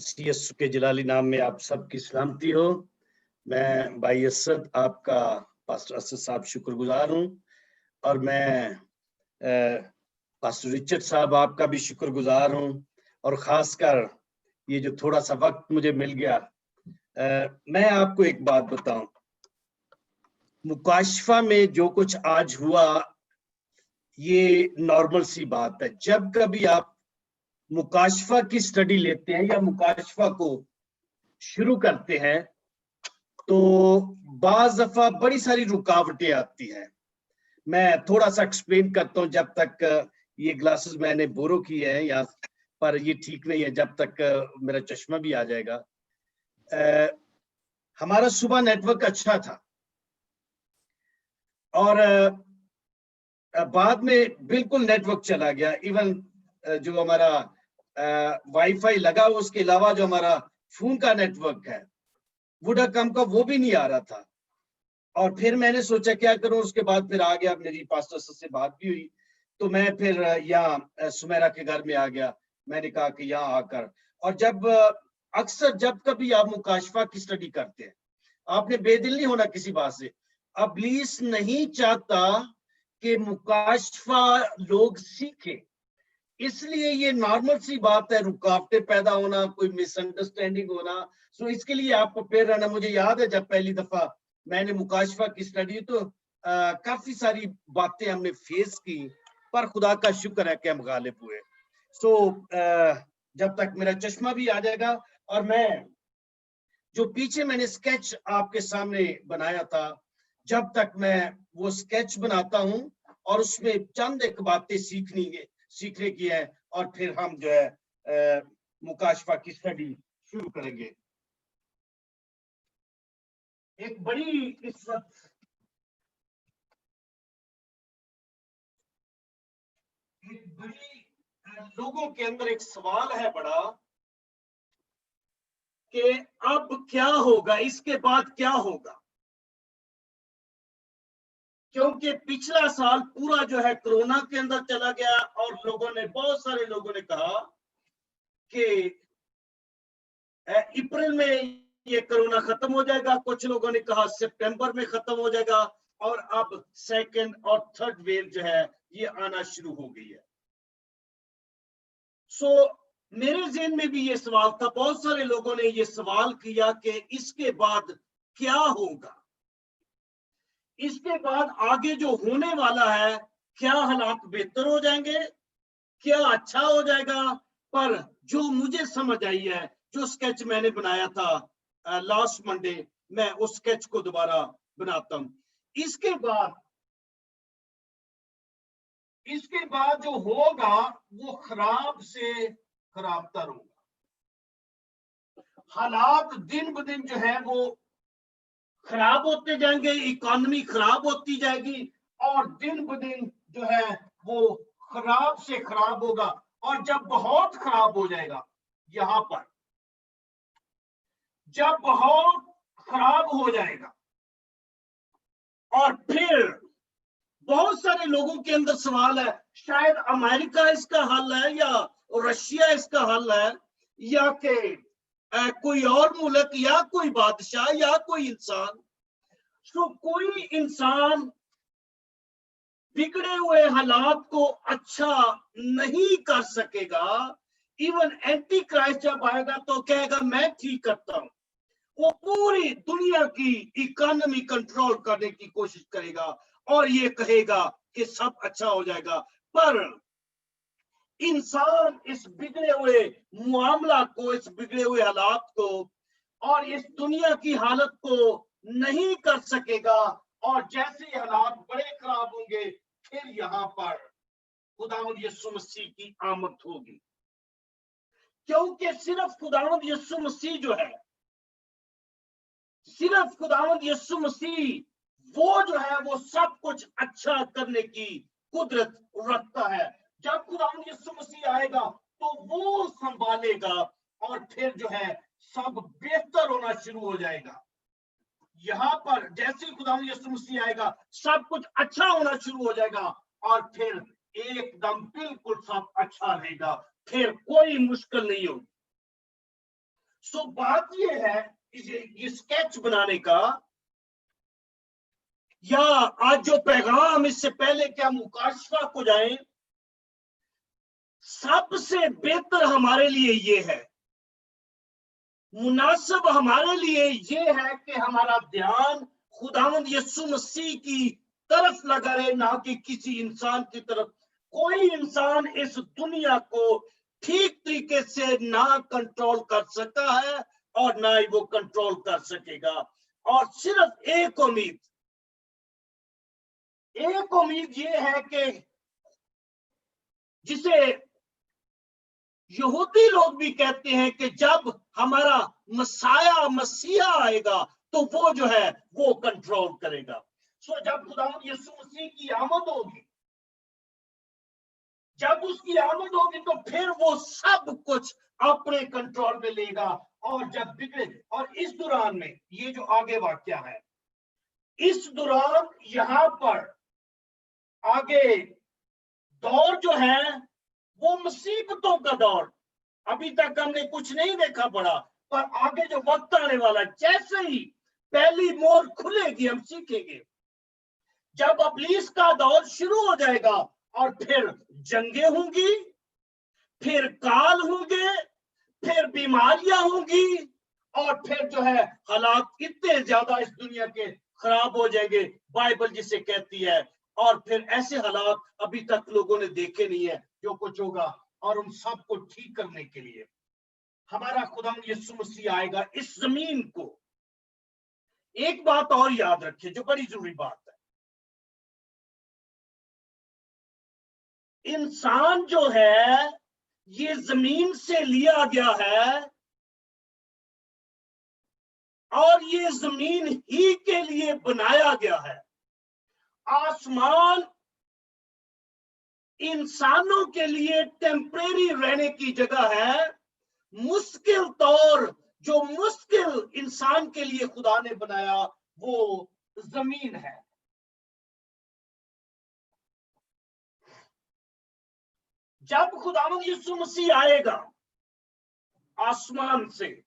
CS के जलाली नाम में आप सबकी सलामती हो। मैं भाई असद आपका पास्टर असद साहब शुक्रगुजार हूँ और मैं पास्टर रिचर्ड साहब आपका भी शुक्रगुजार हूँ और खासकर ये जो थोड़ा सा वक्त मुझे मिल गया। मैं आपको एक बात बताऊं, मुकाशफा में जो कुछ आज हुआ ये नॉर्मल सी बात है। जब कभी आप मुकाशफा की स्टडी लेते हैं या मुकाशफा को शुरू करते हैं तो बाज दफा बड़ी सारी रुकावटें आती हैं। मैं थोड़ा सा एक्सप्लेन करता हूं जब तक ये ग्लासेस मैंने बोरो किए हैं या पर ये ठीक नहीं है, जब तक मेरा चश्मा भी आ जाएगा। हमारा सुबह नेटवर्क अच्छा था और बाद में बिल्कुल नेटवर्क चला गया। इवन जो हमारा वाईफाई लगा उसके अलावा जो हमारा फोन का नेटवर्क है वोडाकॉम का वो भी नहीं आ रहा था। और फिर मैंने सोचा क्या करूं, उसके बाद फिर आ गया, मेरी पास्टर से बात भी हुई तो मैं फिर यहाँ सुमेरा के घर में आ गया। मैंने कहा कि यहाँ आकर, और जब अक्सर जब कभी आप मुकाशफा की स्टडी करते हैं आपने बेदिल नहीं होना किसी बात से। इब्लीस नहीं चाहता कि मुकाशफा लोग सीखे, इसलिए ये नॉर्मल सी बात है, रुकावटें पैदा होना, कोई मिसअंडरस्टैंडिंग होना। सो इसके लिए आप प्रिपेयर रहना। मुझे याद है जब पहली दफा मैंने मुकाशफा की स्टडी तो काफी सारी बातें हमने फेस की, पर खुदा का शुक्र है कि हम गालिब हुए। सो जब तक मेरा चश्मा भी आ जाएगा, और मैं जो पीछे मैंने स्केच आपके सामने बनाया था, जब तक मैं वो स्केच बनाता हूं और उसमें चंद एक बातें सीखने की है और फिर हम जो है मुकाशफा की स्टडी शुरू करेंगे। एक बड़ी इस वक्त लोगों के अंदर एक सवाल है बड़ा कि अब क्या होगा, इसके बाद क्या होगा, क्योंकि पिछला साल पूरा जो है कोरोना के अंदर चला गया और बहुत सारे लोगों ने कहा कि अप्रैल में ये कोरोना खत्म हो जाएगा, कुछ लोगों ने कहा सितंबर में खत्म हो जाएगा, और अब सेकंड और थर्ड वेव जो है ये आना शुरू हो गई है। सो मेरे ज़हन में भी ये सवाल था, बहुत सारे लोगों ने ये सवाल किया कि इसके बाद क्या होगा, इसके बाद आगे जो होने वाला है, क्या हालात बेहतर हो जाएंगे, क्या अच्छा हो जाएगा। पर जो मुझे समझ आई है, जो स्केच मैंने बनाया था लास्ट मंडे, मैं उस स्केच को दोबारा बनाता हूं। इसके बाद जो होगा वो खराब से खराबतर होगा। हालात दिन ब दिन जो है वो खराब होते जाएंगे, इकोनॉमी खराब होती जाएगी और दिन ब दिन जो है वो खराब से खराब होगा। और जब बहुत खराब हो जाएगा, यहां पर जब बहुत खराब हो जाएगा और फिर बहुत सारे लोगों के अंदर सवाल है, शायद अमेरिका इसका हल है या रशिया इसका हल है, या कि कोई और मुल्क या कोई बादशाह या कोई इंसान। तो कोई इंसान बिगड़े हुए हालात को अच्छा नहीं कर सकेगा। इवन एंटी क्राइस्ट जब आएगा तो कहेगा मैं ठीक करता हूं, वो पूरी दुनिया की इकोनॉमी कंट्रोल करने की कोशिश करेगा और ये कहेगा कि सब अच्छा हो जाएगा। पर इंसान इस बिगड़े हुए मामला को, इस बिगड़े हुए हालात को और इस दुनिया की हालत को नहीं कर सकेगा। और जैसे ही हालात बड़े खराब होंगे, फिर यहाँ पर खुदावंद यीशु मसीह की आमद होगी, क्योंकि सिर्फ खुदावंद यीशु मसीह जो है, सिर्फ खुदावंद यीशु मसीह वो जो है वो सब कुछ अच्छा करने की कुदरत रखता है। जब खुदावंद यीशु मसीह आएगा तो वो संभालेगा और फिर जो है सब बेहतर होना शुरू हो जाएगा। यहाँ पर जैसे ही खुदावंद यीशु मसीह आएगा सब कुछ अच्छा होना शुरू हो जाएगा और फिर एकदम बिल्कुल सब अच्छा रहेगा, फिर कोई मुश्किल नहीं होगी। सो बात ये है ये स्केच बनाने का, या आज जो पैगाम, इससे पहले कि हम मुकाशफा को जाएं, सबसे बेहतर हमारे लिए ये है, मुनासिब हमारे लिए ये है कि हमारा ध्यान खुदावंद यीशु मसीह की तरफ लगा रहे, ना कि किसी इंसान की तरफ। कोई इंसान इस दुनिया को ठीक तरीके से ना कंट्रोल कर सका है और ना ही वो कंट्रोल कर सकेगा। और सिर्फ एक उम्मीद ये है कि जिसे यहूदी लोग भी कहते हैं कि जब हमारा मसाया मसीहा आएगा तो वो जो है वो कंट्रोल करेगा। सो जब खुदावंद यीशु मसीह की आमद होगी, जब उसकी आमद होगी तो फिर वो सब कुछ अपने कंट्रोल में लेगा। और जब बिगड़े, और इस दौरान में ये जो आगे वाक्य है, इस दौरान यहां पर आगे दौर जो है वो मुसीबतों का दौर। अभी तक हमने कुछ नहीं देखा पड़ा, पर आगे जो वक्त आने वाला, जैसे ही पहली मोहर खुलेगी हम सीखेंगे। जब अबलीस का दौर शुरू हो जाएगा और फिर जंगें होंगी, फिर काल होंगे, फिर बीमारियां होंगी, और फिर जो है हालात इतने ज्यादा इस दुनिया के खराब हो जाएंगे, बाइबल जिसे कहती है। और फिर ऐसे हालात अभी तक लोगों ने देखे नहीं है जो कुछ होगा, और उन सब को ठीक करने के लिए हमारा खुदा यीशु मसीह आएगा इस जमीन को। एक बात और याद रखिए जो बड़ी जरूरी बात है, इंसान जो है ये जमीन से लिया गया है और ये जमीन ही के लिए बनाया गया है। आसमान इंसानों के लिए टेम्परेरी रहने की जगह है। मुश्किल तौर जो मुश्किल इंसान के लिए खुदा ने बनाया वो जमीन है। जब खुदावंद यीशु मसीह आएगा आसमान से,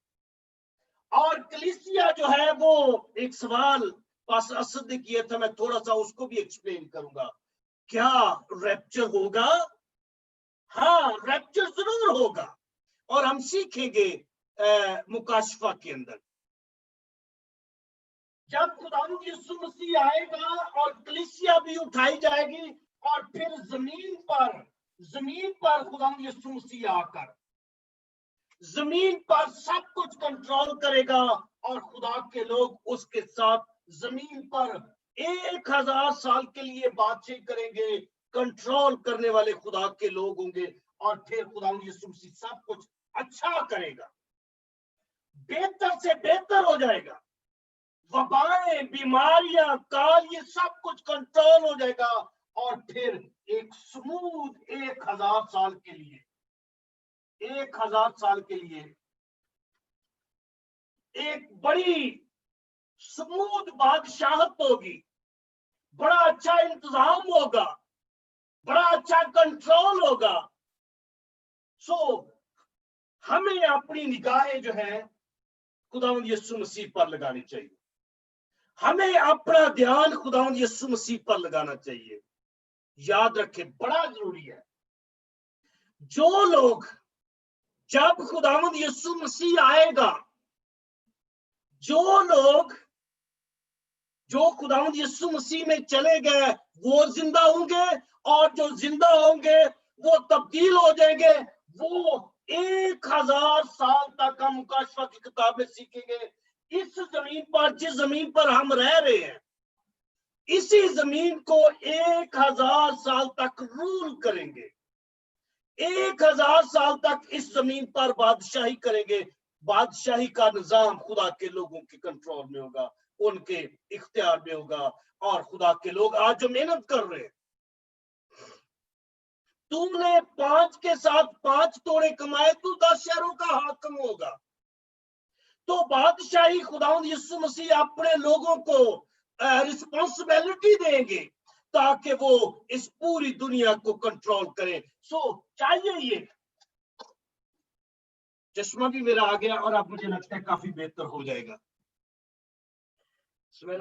और कलीसिया जो है वो, एक सवाल पास असद ने किया था, मैं थोड़ा सा उसको भी एक्सप्लेन करूंगा। क्या रैप्चर होगा? हाँ, रैप्चर जरूर होगा, और हम सीखेंगे मुकाशफा के अंदर। जब खुदावंद यीशु मसीह आएगा और कलीसिया भी उठाई जाएगी, और फिर जमीन पर खुदावंद यीशु मसीह आकर जमीन पर सब कुछ कंट्रोल करेगा, और खुदा के लोग उसके साथ जमीन पर 1000 साल के लिए बातचीत करेंगे। कंट्रोल करने वाले खुदा के लोग होंगे, और फिर खुदा यीशु मसीह सब कुछ अच्छा करेगा, बेहतर से बेहतर हो जाएगा। वबाएं, बीमारियां, काल, ये सब कुछ कंट्रोल हो जाएगा, और फिर एक स्मूथ 1000 साल के लिए 1000 साल के लिए एक बड़ी स्मूथ बादशाहत होगी, बड़ा अच्छा इंतजाम होगा, बड़ा अच्छा कंट्रोल होगा। सो हमें अपनी निगाहें जो है खुदावंद यीशु मसीह पर लगानी चाहिए। हमें अपना ध्यान खुदावंद यीशु मसीह पर लगाना चाहिए। याद रखें, बड़ा जरूरी है। जो लोग, जब खुदावंद यीशु मसीह आएगा, जो खुदावंद यीशु मसीह में चले गए वो जिंदा होंगे, और जो जिंदा होंगे वो तब्दील हो जाएंगे। वो 1000 साल तक हम मुकाशफा की किताब में सीखेंगे। इस जमीन पर, जिस जमीन पर हम रह रहे हैं, इसी जमीन को 1000 साल तक रूल करेंगे। 1000 साल तक इस जमीन पर बादशाही करेंगे। बादशाही का निजाम खुदा के लोगों के कंट्रोल में होगा, उनके इख्तियार में होगा। और खुदा के लोग आज जो मेहनत कर रहे हैं, तुमने 5 के साथ 5 तोड़े कमाए, तू 10 शहरों का हाकिम होगा। तो बादशाही खुदावंद यीशु मसीह अपने लोगों को रिस्पॉन्सिबिलिटी देंगे ताकि वो इस पूरी दुनिया को कंट्रोल करें। सो चाहिए ये चश्मा भी मेरा आ गया और अब मुझे लगता है काफी बेहतर हो जाएगा। मुझे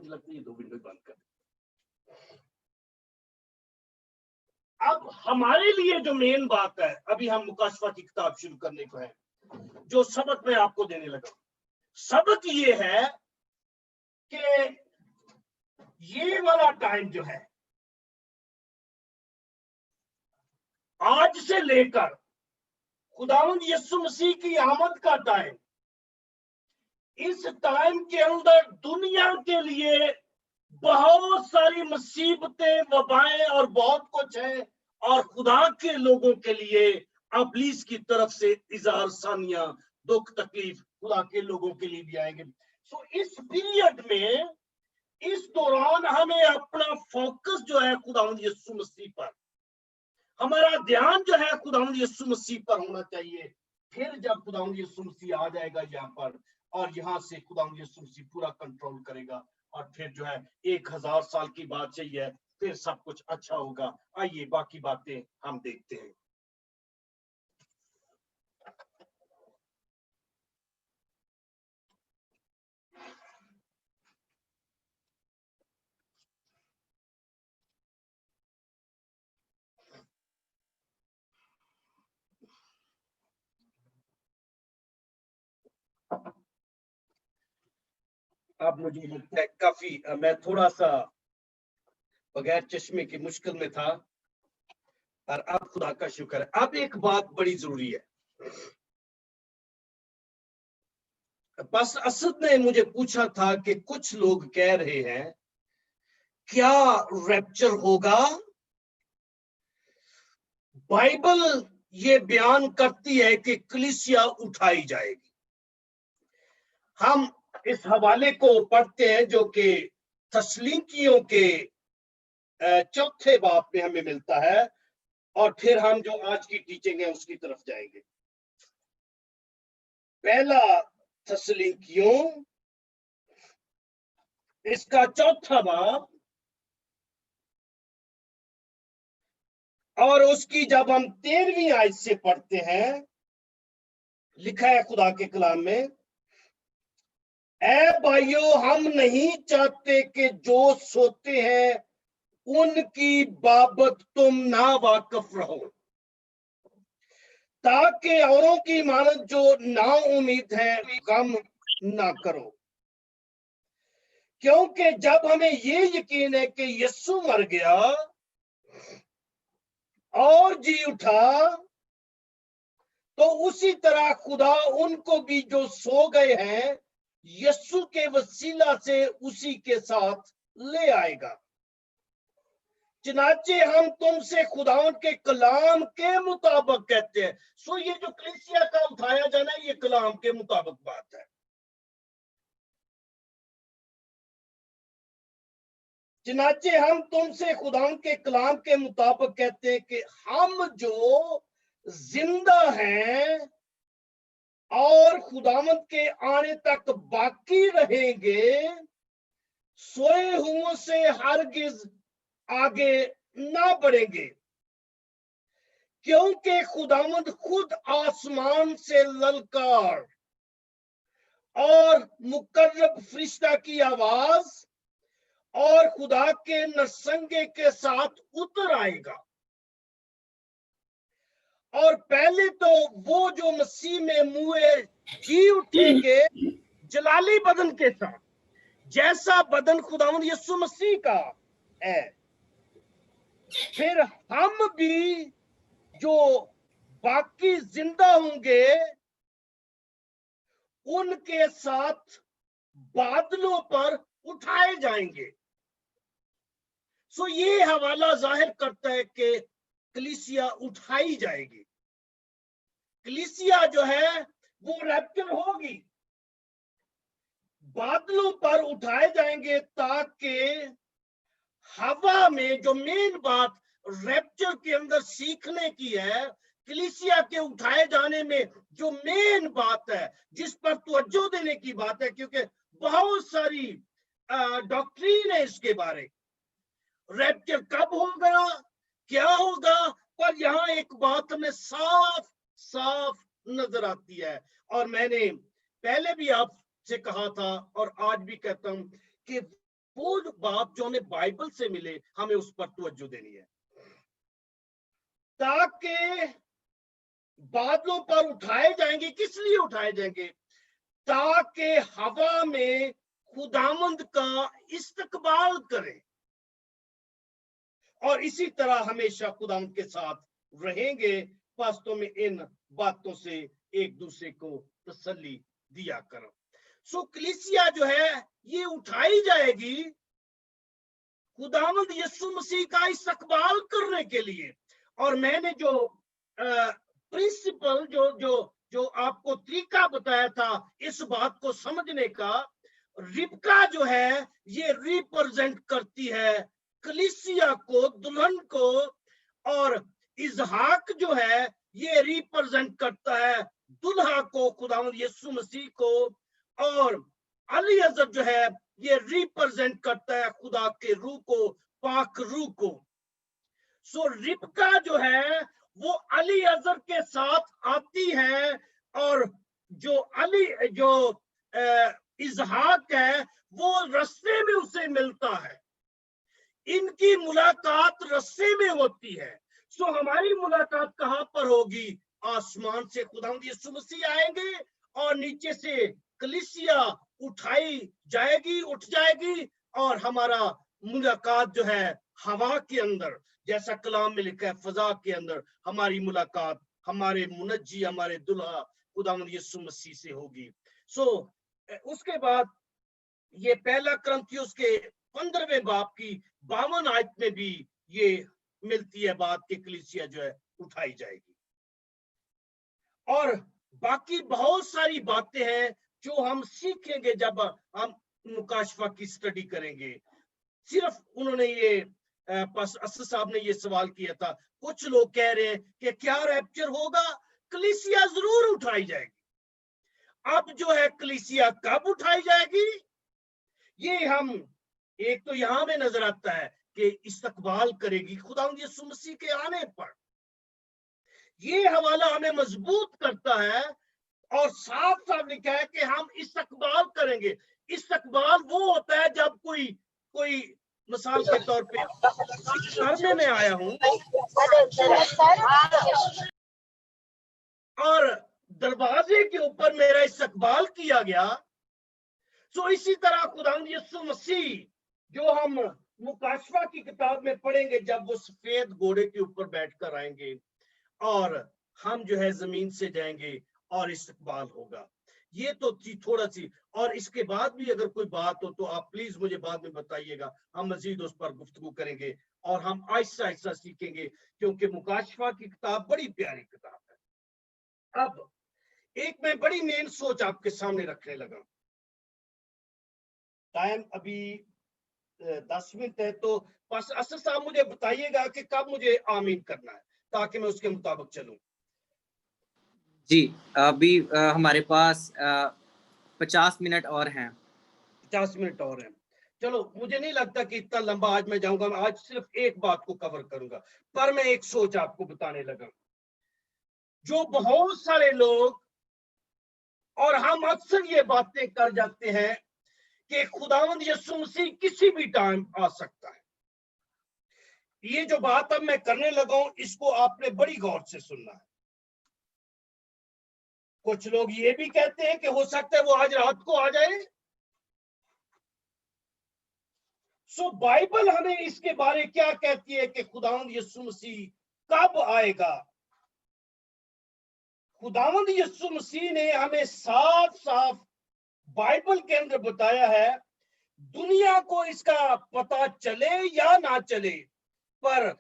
लगता है ये 2 विंडो बंद कर। अब हमारे लिए जो मेन बात है, अभी हम मुकाशफा की किताब शुरू करने को है, जो सबक मैं आपको देने लगा, सबक ये है कि ये वाला टाइम जो है, आज से लेकर खुदावंद यीशु मसीह की आमद का टाइम, इस टाइम के अंदर दुनिया के लिए बहुत सारी मुसीबतें, वबाएं और बहुत कुछ है, और खुदा के लोगों के लिए अबलीस की तरफ से इज़हार सानिया, दुख तकलीफ खुदा के लोगों के लिए भी आएंगे। सो इस पीरियड में, इस दौरान हमें अपना फोकस जो है खुदावंद यीशु मसीह पर, हमारा ध्यान जो है खुदावंद यीशु मसीह पर होना चाहिए। फिर जब खुदावंद यीशु मसीह आ जाएगा यहाँ पर, और यहाँ से खुदावंद यीशु मसीह पूरा कंट्रोल करेगा, और फिर जो है 1000 साल की बात चाहिए है, फिर सब कुछ अच्छा होगा। आइए बाकी बातें हम देखते हैं। अब मुझे लगता है काफी मैं थोड़ा सा बगैर चश्मे की मुश्किल में था, और अब खुदा का शुक्र है। अब एक बात बड़ी जरूरी है, बस असद ने मुझे पूछा था कि कुछ लोग कह रहे हैं क्या रैप्चर होगा। बाइबल ये बयान करती है कि कलीसिया उठाई जाएगी। हम इस हवाले को पढ़ते हैं जो कि थस्सलुनीकियों के 4 बाब में हमें मिलता है, और फिर हम जो आज की टीचिंग है उसकी तरफ जाएंगे। पहला थस्सलुनीकियों, इसका 4 बाब, और उसकी जब हम 13वीं आयत से पढ़ते हैं, लिखा है खुदा के कलाम में, ऐ भाइयों, हम नहीं चाहते कि जो सोते हैं उनकी बाबत तुम ना वाकिफ रहो, ताकि औरों की मानत जो ना उम्मीद है गम ना करो। क्योंकि जब हमें ये यकीन है कि यीशु मर गया और जी उठा, तो उसी तरह खुदा उनको भी जो सो गए हैं यीशु के वसीला से उसी के साथ ले आएगा। चनाचे हम तुमसे खुदावन के कलाम के मुताबिक कहते हैं। सो ये जो कलीसिया का उठाया जाना है, ये कलाम के मुताबिक बात है। चनाचे हम तुमसे खुदावन के कलाम के मुताबिक कहते हैं कि हम जो जिंदा हैं और खुदावंत के आने तक बाकी रहेंगे, सोए हुओं से हरगिज आगे ना बढ़ेंगे, क्योंकि खुदावंत खुद आसमान से ललकार और मुकर्रब फरिश्ता की आवाज और खुदा के नरसंगे के साथ उतर आएगा, और पहले तो वो जो मसीह में मुए जी उठेंगे जलाली बदन के साथ, जैसा बदन खुदावंद यीशु मसीह का है। फिर हम भी जो बाकी जिंदा होंगे उनके साथ बादलों पर उठाए जाएंगे। सो ये हवाला जाहिर करता है कि कलीसिया उठाई जाएगी। कलीसिया जो है वो रैप्चर होगी, बादलों पर उठाए जाएंगे, ताकि हवा में जो मेन बात रैप्चर के अंदर सीखने की है, कलीसिया के उठाए जाने में जो मेन बात है, जिस पर तवज्जो देने की बात है, क्योंकि बहुत सारी डॉक्ट्रीन है इसके बारे, रैप्चर कब होगा, क्या होगा, पर यहाँ एक बात हमें साफ साफ नजर आती है। और मैंने पहले भी आपसे कहा था और आज भी कहता हूं कि वो बात जो हमें बाइबल से मिले, हमें उस पर तवज्जो देनी है। ताकि बादलों पर उठाए जाएंगे, किस लिए उठाए जाएंगे? ताकि हवा में खुदावंद का इस्तकबाल करें और इसी तरह हमेशा खुदावंद के साथ रहेंगे। वास्तव में इन बातों से एक दूसरे को तसल्ली दिया करो। सो कलीसिया जो है ये उठाई जाएगी खुदावंद यीशु मसीह का इस्तकबाल करने के लिए। और मैंने जो प्रिंसिपल जो जो जो आपको तरीका बताया था इस बात को समझने का, रिबका जो है ये रिप्रेजेंट करती है कलीसिया को, दुल्हन को, और इजहाक जो है ये रिप्रेजेंट करता है दुल्हा को, खुदावंद यीशु मसीह को, और अलीअज़र जो है ये रिप्रेजेंट करता है खुदा के रूह को, पाक रूह को। सो रिबका जो है वो अलीअज़र के साथ आती है और जो इजहाक है वो रस्ते में उसे मिलता है। इनकी मुलाकात रस्ते में होती है। सो हमारी मुलाकात कहां पर होगी? आसमान से खुदावंद यीशु मसीह आएंगे और नीचे से कलीसिया उठाई जाएगी, उठ जाएगी, और हमारा मुलाकात जो है हवा के अंदर, जैसा कलाम में लिखा है, फजा के अंदर हमारी मुलाकात हमारे मुनज्जी, हमारे दुल्हा खुदावंद यीशु मसीह से होगी। सो उसके बाद ये पहला कुरिन्थियों के 15वें बाब की 52 आयत में भी ये मिलती है बात कि कलीसिया जो है उठाई जाएगी। और बाकी बहुत सारी बातें हैं जो हम सीखेंगे जब हम मुकाशफा की स्टडी करेंगे। सिर्फ उन्होंने ये असद साहब ने ये सवाल किया था, कुछ लोग कह रहे हैं कि क्या रैप्चर होगा? कलीसिया जरूर उठाई जाएगी। अब जो है कलीसिया कब उठाई जाएगी ये हम, एक तो यहां में नजर आता है कि इस्तकबाल करेगी खुदावंद यीशु मसीह के आने पर। ये हवाला हमें मजबूत करता है और साफ साफ लिखा है कि हम इस्तकबाल करेंगे। इस्तकबाल वो होता है जब कोई मिसाल के तौर पे घर में मैं आया हूं और दरवाजे के ऊपर मेरा इस्तकबाल किया गया। तो इसी तरह खुदावंद यीशु मसीह जो हम मुकाशफा की किताब में पढ़ेंगे, जब वो सफेद घोड़े के ऊपर बैठकर आएंगे और हम जो है जमीन से जाएंगे और इस्तकबाल होगा। ये तो थोड़ा सी, और इसके बाद भी अगर कोई बात हो तो आप प्लीज मुझे बाद में बताइएगा, हम मजीद उस पर गुफ्तगू करेंगे और हम आहिस्ता आहिस्ता सीखेंगे, क्योंकि मुकाशफा की किताब बड़ी प्यारी किताब है। अब एक मैं बड़ी मेन सोच आपके सामने रखने लगा। टाइम अभी 10 मिनट है, तो बस असद साहब मुझे बताइएगा कि कब मुझे आमीन करना है ताकि मैं उसके मुताबिक चलूं। जी अभी हमारे पास 50 मिनट और हैं। 50 मिनट और हैं। चलो, मुझे नहीं लगता कि इतना लंबा आज मैं जाऊंगा। मैं आज सिर्फ एक बात को कवर करूंगा, पर मैं एक सोच आपको बताने लगा। जो बहुत सारे लोग, और हम अक्सर ये बातें कर जाते हैं कि खुदावंद यीशु मसीह किसी भी टाइम आ सकता है। ये जो बात अब मैं करने लगा हूं इसको आपने बड़ी गौर से सुनना है। कुछ लोग ये भी कहते हैं कि हो सकता है वो आज रात को आ जाए। सो बाइबल हमें इसके बारे क्या कहती है कि खुदावंद यीशु मसीह कब आएगा? खुदावंद यीशु मसीह ने हमें साफ साफ बाइबल के अंदर बताया है। दुनिया को इसका पता चले या ना चले, पर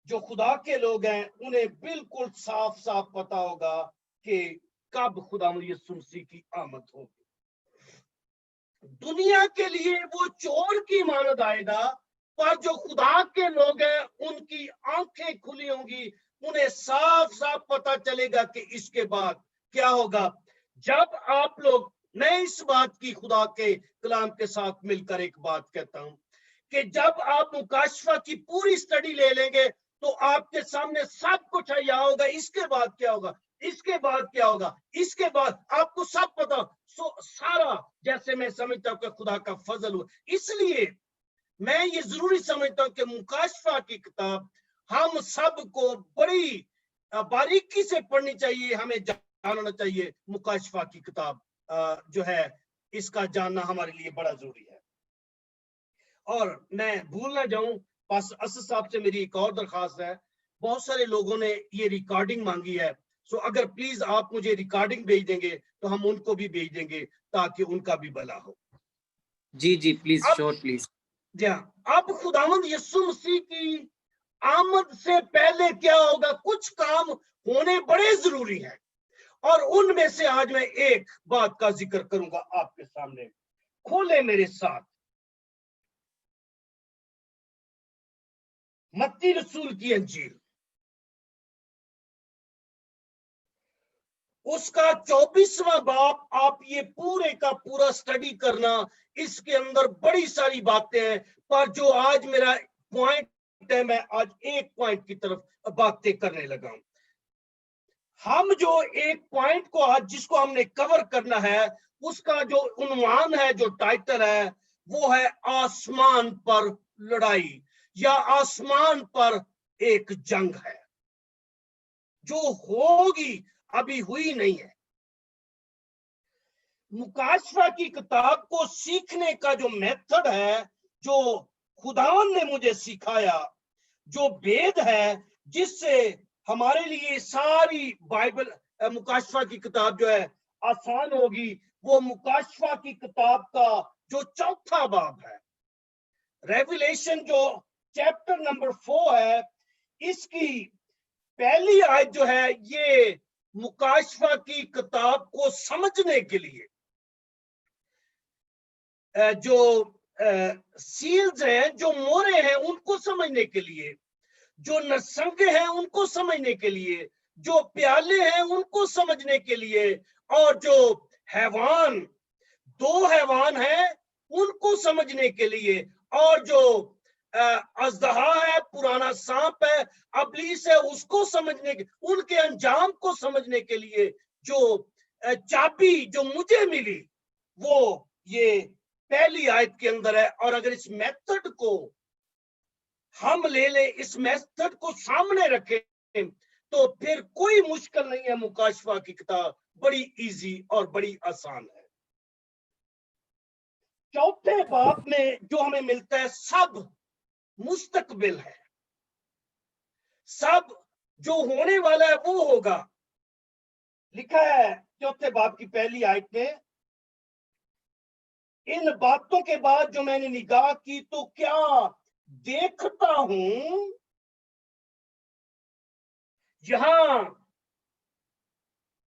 जो खुदा के लोग हैं उन्हें बिल्कुल साफ साफ पता होगा कि कब खुदावंद यीशु मसीह की आमद होगी। दुनिया के लिए वो चोर की मानद आएगा, पर जो खुदा के लोग हैं उनकी आंखें खुली होंगी, उन्हें साफ साफ पता चलेगा कि इसके बाद क्या होगा। जब आप लोग, मैं इस बात की खुदा के कलाम के साथ मिलकर एक बात कहता हूं कि जब आप मुकाशफा की पूरी स्टडी ले लेंगे तो आपके सामने सब कुछ आया होगा। इसके बाद क्या होगा? इसके बाद क्या होगा, इसके बाद आपको सब पता। सारा जैसे मैं समझता हूँ कि खुदा का फजल हुआ, इसलिए मैं ये जरूरी समझता हूँ कि मुकाशफा की किताब हम सबको बड़ी बारीकी से पढ़नी चाहिए, हमें जानना चाहिए। मुकाशफा की किताब जो है, इसका जानना हमारे लिए बड़ा जरूरी है। और मैं भूल ना जाऊं, पास असद साहब से मेरी एक और दरखास्त है, बहुत सारे लोगों ने ये रिकॉर्डिंग मांगी है, सो अगर प्लीज आप मुझे रिकॉर्डिंग भेज देंगे तो हम उनको भी भेज देंगे ताकि उनका भी भला हो। जी जी प्लीज, अब श्योर प्लीज। जी हाँ, अब खुदावंद यीशु मसीह की आमद से पहले क्या होगा, कुछ काम होने बड़े जरूरी हैं, और उनमें से आज मैं एक बात का जिक्र करूंगा आपके सामने। खोले मेरे साथ मत्ती रसूल की अंजील, उसका 24वां बाब। आप ये पूरे का पूरा स्टडी करना, इसके अंदर बड़ी सारी बातें हैं, पर जो आज मेरा पॉइंट है, मैं आज एक पॉइंट की तरफ बातें करने लगा हूं। हम जो एक पॉइंट को आज जिसको हमने कवर करना है, उसका जो उन्वान है, जो टाइटल है, वो है आसमान पर लड़ाई, या आसमान पर एक जंग है जो होगी, अभी हुई नहीं है। मुकाशफा की किताब को सीखने का जो मेथड है, जो खुदावन ने मुझे सिखाया, जो भेद है जिससे हमारे लिए सारी बाइबल मुकाशफा की किताब जो है आसान होगी, वो मुकाशफा की किताब का जो चौथा बाब है, रेवलेशन जो चैप्टर नंबर 4 है, इसकी पहली आयत जो है, ये मुकाशफा की किताब को समझने के लिए जो सील्स हैं, जो मोहरे हैं, उनको समझने के लिए, जो नरसंगे हैं उनको समझने के लिए, जो प्याले हैं उनको समझने के लिए, और जो हैवान, दो हैवान हैं उनको समझने के लिए, और जो अजदहा है, पुराना सांप है, अबलीस है, उसको समझने के, उनके अंजाम को समझने के लिए जो चाबी जो मुझे मिली, वो ये पहली आयत के अंदर है। और अगर इस मेथड को हम ले ले, इस मेथड को सामने रखें, तो फिर कोई मुश्किल नहीं है। मुकाशफा की किताब बड़ी इजी और बड़ी आसान है। चौथे बाब में जो हमें मिलता है, सब मुस्तकबिल है, सब जो होने वाला है वो होगा। लिखा है चौथे बाब की पहली आयत में, इन बातों के बाद जो मैंने निगाह की तो क्या देखता हूं, यहां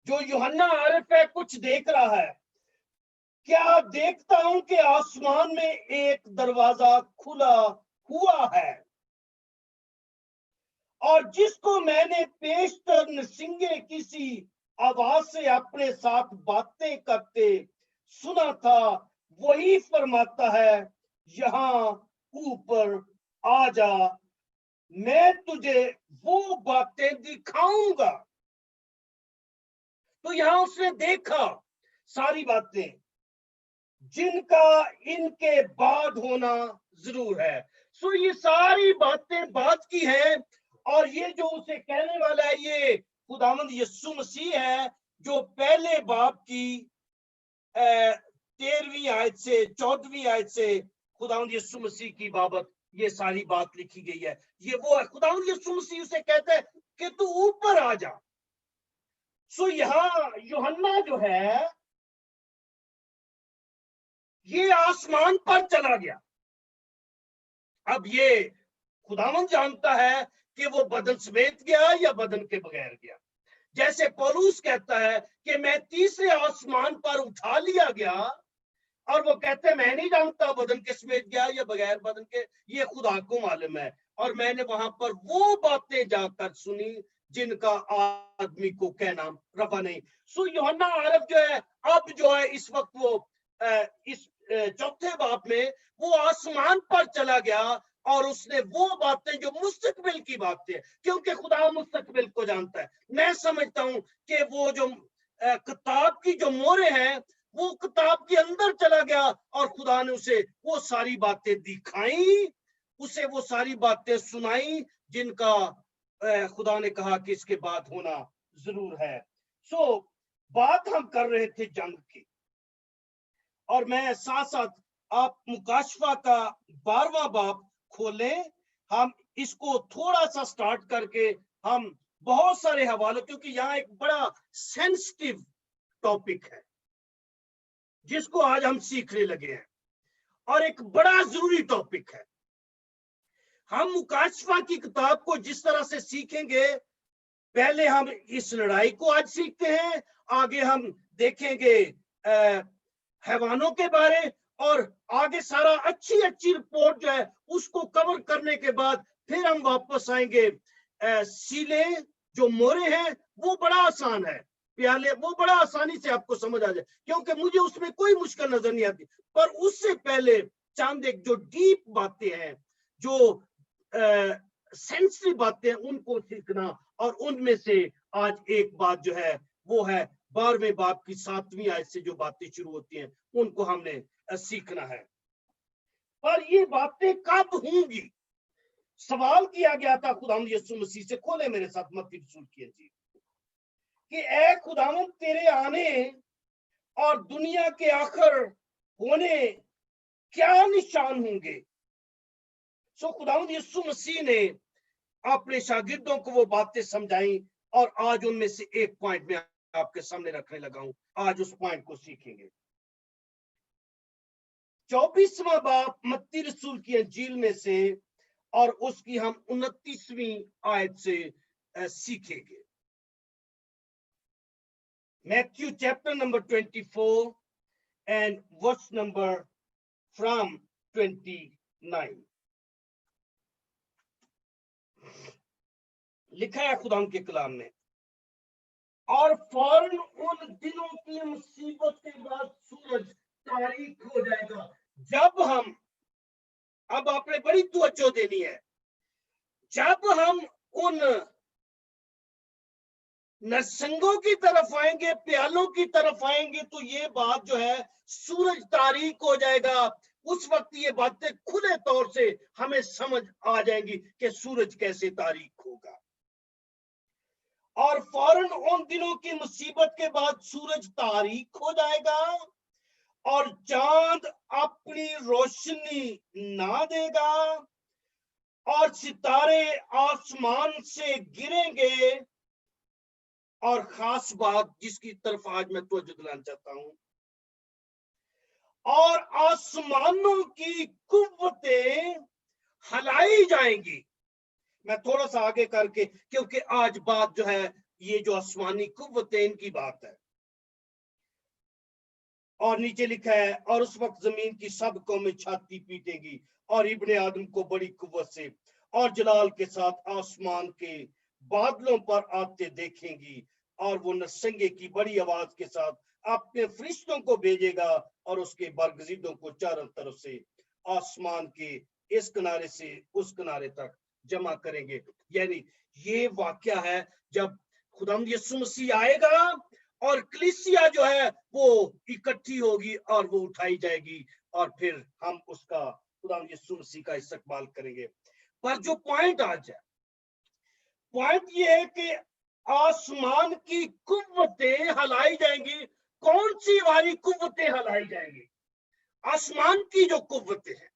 जो यूहन्ना आरिफ है कुछ देख रहा है, क्या देखता हूं कि आसमान में एक दरवाजा खुला हुआ है, और जिसको मैंने पेशतर नरसिंगे किसी आवाज से अपने साथ बातें करते सुना था, वही फरमाता है, यहां ऊपर आ जा, मैं तुझे वो बातें दिखाऊंगा। तो यहां उसने देखा सारी बातें जिनका इनके बाद होना जरूर है। सो ये सारी बातें बात की हैं, और ये जो उसे कहने वाला है, ये खुदावंद यीशु मसीह है, जो पहले बाब की 13वीं आयत से 14वीं आयत से खुदावंद यीशु मसीह की बाबत ये सारी बात लिखी गई है। ये वो है, खुदावंद यीशु मसीह उसे कहता है कि तू ऊपर आ जा। सो यहाँ यूहन्ना जो है, ये आसमान पर चला गया। अब ये खुदावंद जानता है कि वो बदन समेत गया या बदन के बगैर गया। जैसे पौलुस कहता है कि मैं तीसरे आसमान पर उठा लिया गया, और वो कहते हैं मैं नहीं जानता बदन के समेत गया या बगैर बदन के, ये खुदा को मालूम है। और मैंने वहां पर वो बातें जाकर सुनी जिनका आदमी को कहना रफा नहीं। सो यूहन्ना आरिफ जो है, अब जो है इस वक्त वो इस चौथे बाब में वो आसमान पर चला गया, और उसने वो बातें जो मुस्तकबिल की बातें हैं, क्योंकि खुदा मुस्तकबिल को जानता है। मैं समझता हूं कि वो जो किताब की जो मोहरें हैं, वो किताब के अंदर चला गया और खुदा ने उसे वो सारी बातें दिखाई, उसे वो सारी बातें सुनाई जिनका खुदा ने कहा कि इसके बाद होना जरूर है। सो बात हम कर रहे थे जंग की, और मैं साथ साथ आप मुकाशफा का 12वां बाब खोलें। हम इसको थोड़ा सा स्टार्ट करके हम बहुत सारे हवाले, क्योंकि यहाँ एक बड़ा सेंसिटिव टॉपिक है जिसको आज हम सीखने लगे हैं, और एक बड़ा जरूरी टॉपिक है। हम मुकाशफा की किताब को जिस तरह से सीखेंगे, पहले हम इस लड़ाई को आज सीखते हैं, आगे हम देखेंगे हैवानों के बारे, और आगे सारा अच्छी अच्छी रिपोर्ट जो है उसको कवर करने के बाद फिर हम वापस आएंगे सीले जो मोरे हैं, वो बड़ा आसान है, प्याले वो बड़ा आसानी से आपको समझ आ जाए, क्योंकि मुझे उसमें कोई मुश्किल नजर नहीं आती। पर उससे पहले चंद एक जो डीप बातें हैं, जो सेंसिटिव बातें हैं, उनको सीखना, और उनमें से आज एक बात जो है वो है 12वें बाब की 7वीं आयत से जो बातें शुरू होती हैं, उनको हमने सीखना है। पर ये बातें कब होंगी? सवाल किया गया था खुदावंद यीशु मसीह से। खोले मेरे साथ मत्ती रसूल की इंजील कि ऐ खुदावंद, तेरे आने और दुनिया के आखिर होने क्या निशान होंगे? सो खुदावंद यीशु मसीह ने अपने शागिर्दों को वो बातें समझाई, और आज उनमें से एक पॉइंट में आपके सामने रखने लगा हूं। आज उस पॉइंट को सीखेंगे। 24वां बाब मत्ती रसूल की इंजील में से, और उसकी हम 29वीं आयत से सीखेंगे। Matthew chapter number 24 and verse number from 29। लिखा है खुदा के कलाम में, और फौरन उन दिनों की मुसीबत के बाद सूरज तारीक हो जाएगा। जब हम, अब आपने बड़ी तवज्जो देनी है, जब हम उन नरसंगों की तरफ आएंगे, प्यालों की तरफ आएंगे, तो ये बात जो है सूरज तारीक हो जाएगा। उस वक्त ये बातें खुले तौर से हमें समझ आ जाएंगी कि सूरज कैसे तारीक होगा। और फौरन उन दिनों की मुसीबत के बाद सूरज तारीक हो जाएगा, और चांद अपनी रोशनी ना देगा, और सितारे आसमान से गिरेंगे। और खास बात जिसकी तरफ आज मैं तवज्जो दिलाना चाहता हूं, और आसमानों की कुव्वतें हिलाई जाएंगी। मैं थोड़ा सा आगे करके, क्योंकि आज बात जो है ये जो आसमानी कुव्वतें, इनकी बात है। और नीचे लिखा है, और उस वक्त जमीन की सब कौमें छाती पीटेगी, और इब्ने आदम को बड़ी कुव्वत से और जलाल के साथ आसमान के बादलों पर आते देखेंगी, और वो नरसंगे की बड़ी आवाज के साथ अपने फरिश्तों को भेजेगा, और उसके बरगजीदों को चारों तरफ से आसमान के इस किनारे से उस किनारे तक जमा करेंगे। यानी ये वाकया है जब खुदावंद यीशु मसीह आएगा, और कलीसिया जो है वो इकट्ठी होगी, और वो उठाई जाएगी, और फिर हम उसका, खुदावंद यीशु मसीह का इस्तकबाल करेंगे। पर जो पॉइंट आज है, पॉइंट ये है कि आसमान की कुव्वतें हिलाई जाएंगी। कौन सी वाली कुव्वतें हिलाई जाएंगी? आसमान की जो कुव्वतें हैं,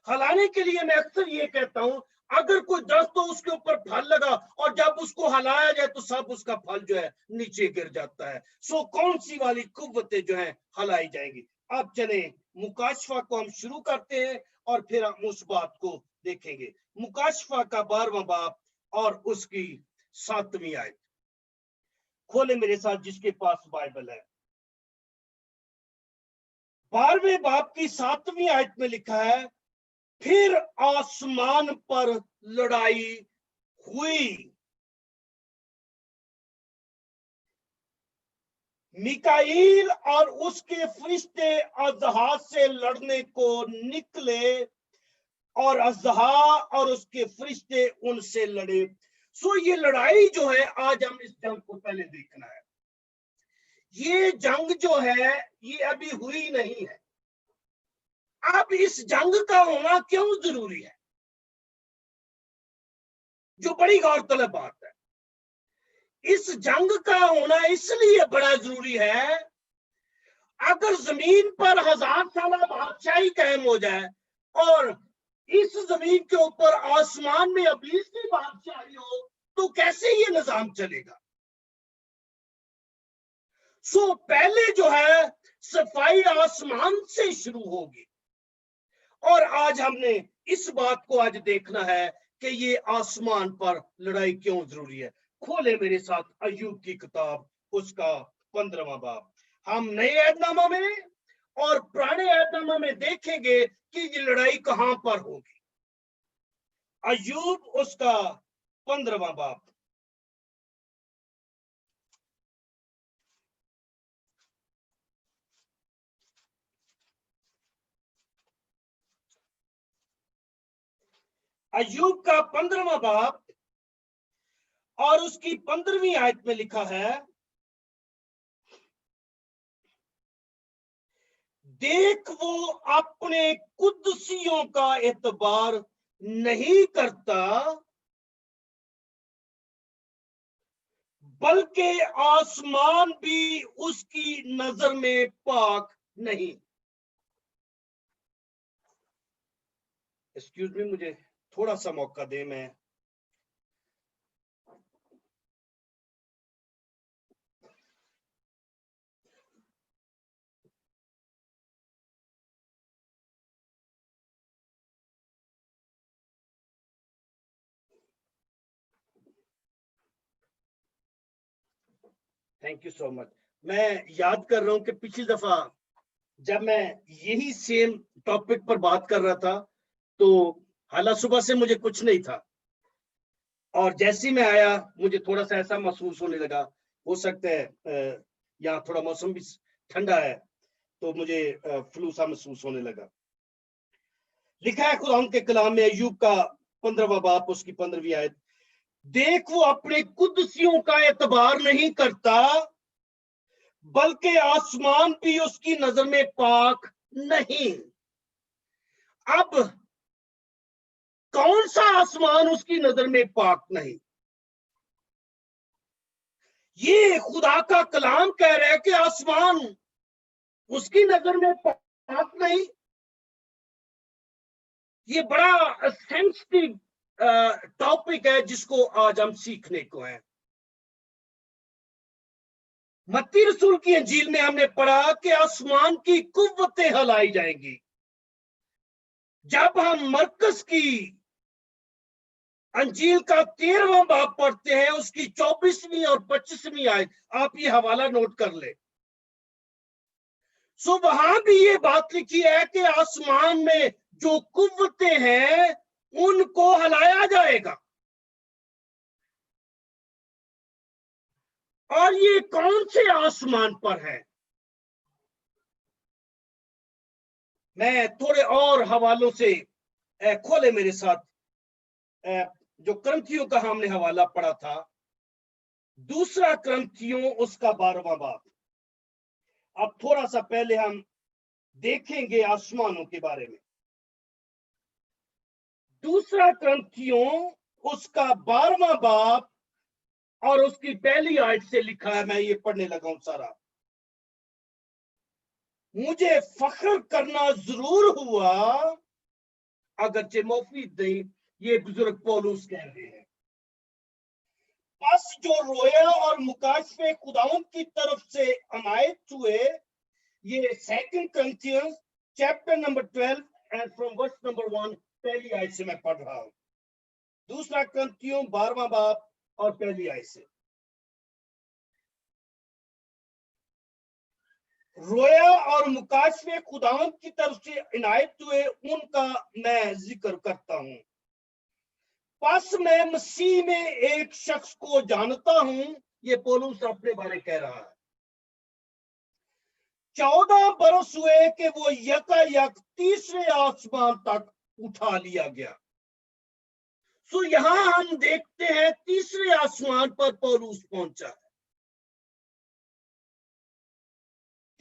हिलाने के लिए मैं अक्सर ये कहता हूं, अगर कोई दस्त तो उसके ऊपर फल लगा, और जब उसको हिलाया जाए तो सब उसका फल जो है नीचे गिर जाता है। सो कौन सी वाली कुव्वतें जो है हिलाई जाएंगी? अब चले मुकाशफा को हम शुरू करते हैं, और फिर हम उस बात को देखेंगे। मुकाशफा का 12वां बाब और उसकी 7वीं आयत खोले मेरे साथ, जिसके पास बाइबल है। 12वें बाब की 7वीं आयत में लिखा है, फिर आसमान पर लड़ाई हुई। मिकाईल और उसके फरिश्ते अजहाज से लड़ने को निकले, और अज़हा और उसके फरिश्ते उनसे लड़े। सो ये लड़ाई जो है, आज हम इस जंग को पहले देखना है। ये जंग जो है ये अभी हुई नहीं है। अब इस जंग का होना क्यों जरूरी है, जो बड़ी गौरतलब बात है। इस जंग का होना इसलिए बड़ा जरूरी है, अगर जमीन पर 1000 साल बादशाही कायम हो जाए और इस जमीन के ऊपर आसमान में इब्लीस की बादशाही हो, तो कैसे ये निजाम चलेगा। सो पहले जो है सफाई आसमान से शुरू होगी, और आज हमने इस बात को आज देखना है कि ये आसमान पर लड़ाई क्यों जरूरी है। खोले मेरे साथ अय्यूब की किताब, उसका 15वां बाब। हम नए ऐहदनामा में और पुराने ऐहदनामा में देखेंगे कि ये लड़ाई कहां पर होगी। अय्यूब उसका 15वां बाब। अय्यूब का 15वां बाब और उसकी 15वीं आयत में लिखा है, देख वो अपने कुद्सियों का एतबार नहीं करता, बल्कि आसमान भी उसकी नजर में पाक नहीं। एक्सक्यूज मी, मुझे थोड़ा सा मौका दे। मैं थैंक यू सो मच। मैं याद कर रहा हूं कि पिछली दफा जब मैं यही सेम टॉपिक पर बात कर रहा था, तो हालांकि सुबह से मुझे कुछ नहीं था, और जैसे ही मैं आया मुझे थोड़ा सा ऐसा महसूस होने लगा। हो सकता है यहाँ थोड़ा मौसम भी ठंडा है, तो मुझे फ्लू सा महसूस होने लगा। लिखा है खुदा के कलाम में, अय्यूब का 15वां बाब उसकी 15वीं आयत, देख वो अपने कुद्सियों का एतबार नहीं करता, बल्कि आसमान भी उसकी नजर में पाक नहीं। अब कौन सा आसमान उसकी नजर में पाक नहीं? ये खुदा का कलाम कह रहा है कि आसमान उसकी नजर में पाक नहीं। ये बड़ा सेंसिटिव टॉपिक है जिसको आज हम सीखने को है। मत्ती रसूल की अंजील में हमने पढ़ा कि आसमान की कुव्वतें हिलाई जाएंगी। जब हम मरकस की अंजील का 13वां बाब पढ़ते हैं, उसकी 24वीं और 25वीं आयत, आप ये हवाला नोट कर ले। सो वहां भी ये बात लिखी है कि आसमान में जो कुव्वतें हैं उनको हिलाया जाएगा। और ये कौन से आसमान पर है? मैं थोड़े और हवालों से खोले मेरे साथ, जो क्रंथियों का हमने हवाला पढ़ा था, दूसरा क्रंथियों उसका 12वां बाब। अब थोड़ा सा पहले हम देखेंगे आसमानों के बारे में। दूसरा क्रंथियों उसका 12वां बाब और उसकी पहली आयत से लिखा है, मैं ये पढ़ने लगा हूं सारा। मुझे फख्र करना जरूर हुआ, अगरचे मुफीद नहीं, ये बुजुर्ग पौलुस कह रहे हैं। बस जो रोया और मुकाशफे खुदावंद की तरफ से अनायत हुए, ये 2 Corinthians chapter number 12 and from verse number 1, पहली आयत से मैं पढ़ रहा हूं। दूसरा क्रंथियों 12वां बाब और पहली आयत से, रोया और मुकाशफे खुदावंद की तरफ से इनायत हुए, उनका मैं जिक्र करता हूं। बस मैं मसीह में एक शख्स को जानता हूं, ये पौलुस अपने बारे कह रहा है। 14 बरस हुए कि वो यकायक तीसरे आसमान तक उठा लिया गया। सो यहां हम देखते हैं तीसरे आसमान पर पौलुस पहुंचा है।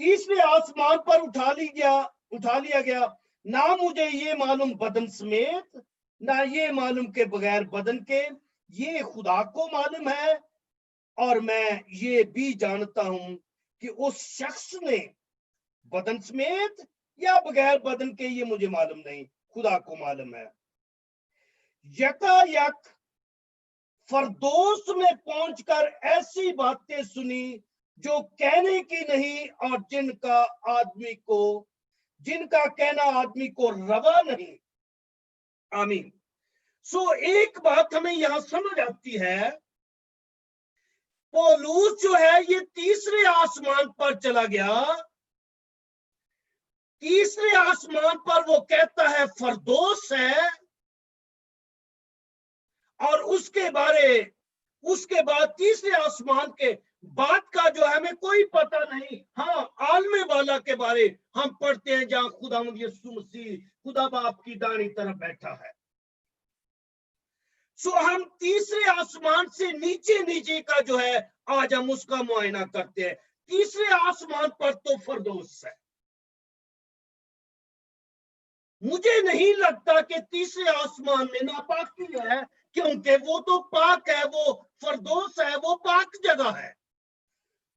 तीसरे आसमान पर उठा लिया गया। ना मुझे ये मालूम बदन समेत, ना ये मालूम के बगैर बदन के, ये खुदा को मालूम है। और मैं ये भी जानता हूं कि उस शख्स ने बदन समेत या बगैर बदन के, ये मुझे मालूम नहीं, खुदा को मालूम है, यकायक फरदौस में पहुंचकर ऐसी बातें सुनी जो कहने की नहीं और जिनका कहना आदमी को रवा नहीं। आमीन। सो एक बात हमें यहां समझ आती है, पौलुस जो है ये तीसरे आसमान पर चला गया। तीसरे आसमान पर वो कहता है फरदौस है, और उसके बाद तीसरे आसमान के बाद का जो है हमें कोई पता नहीं। हाँ, आलमे वाला के बारे हम पढ़ते हैं जहां खुदावंद यीशु मसीह खुदा बाप की दाहिनी तरफ बैठा है। सो हम तीसरे आसमान से नीचे का जो है आज हम उसका मुआयना करते हैं। तीसरे आसमान पर तो फरदौस है। मुझे नहीं लगता कि तीसरे आसमान में नापाकी है, क्योंकि वो तो पाक है, वो फरदौस है, वो पाक जगह है।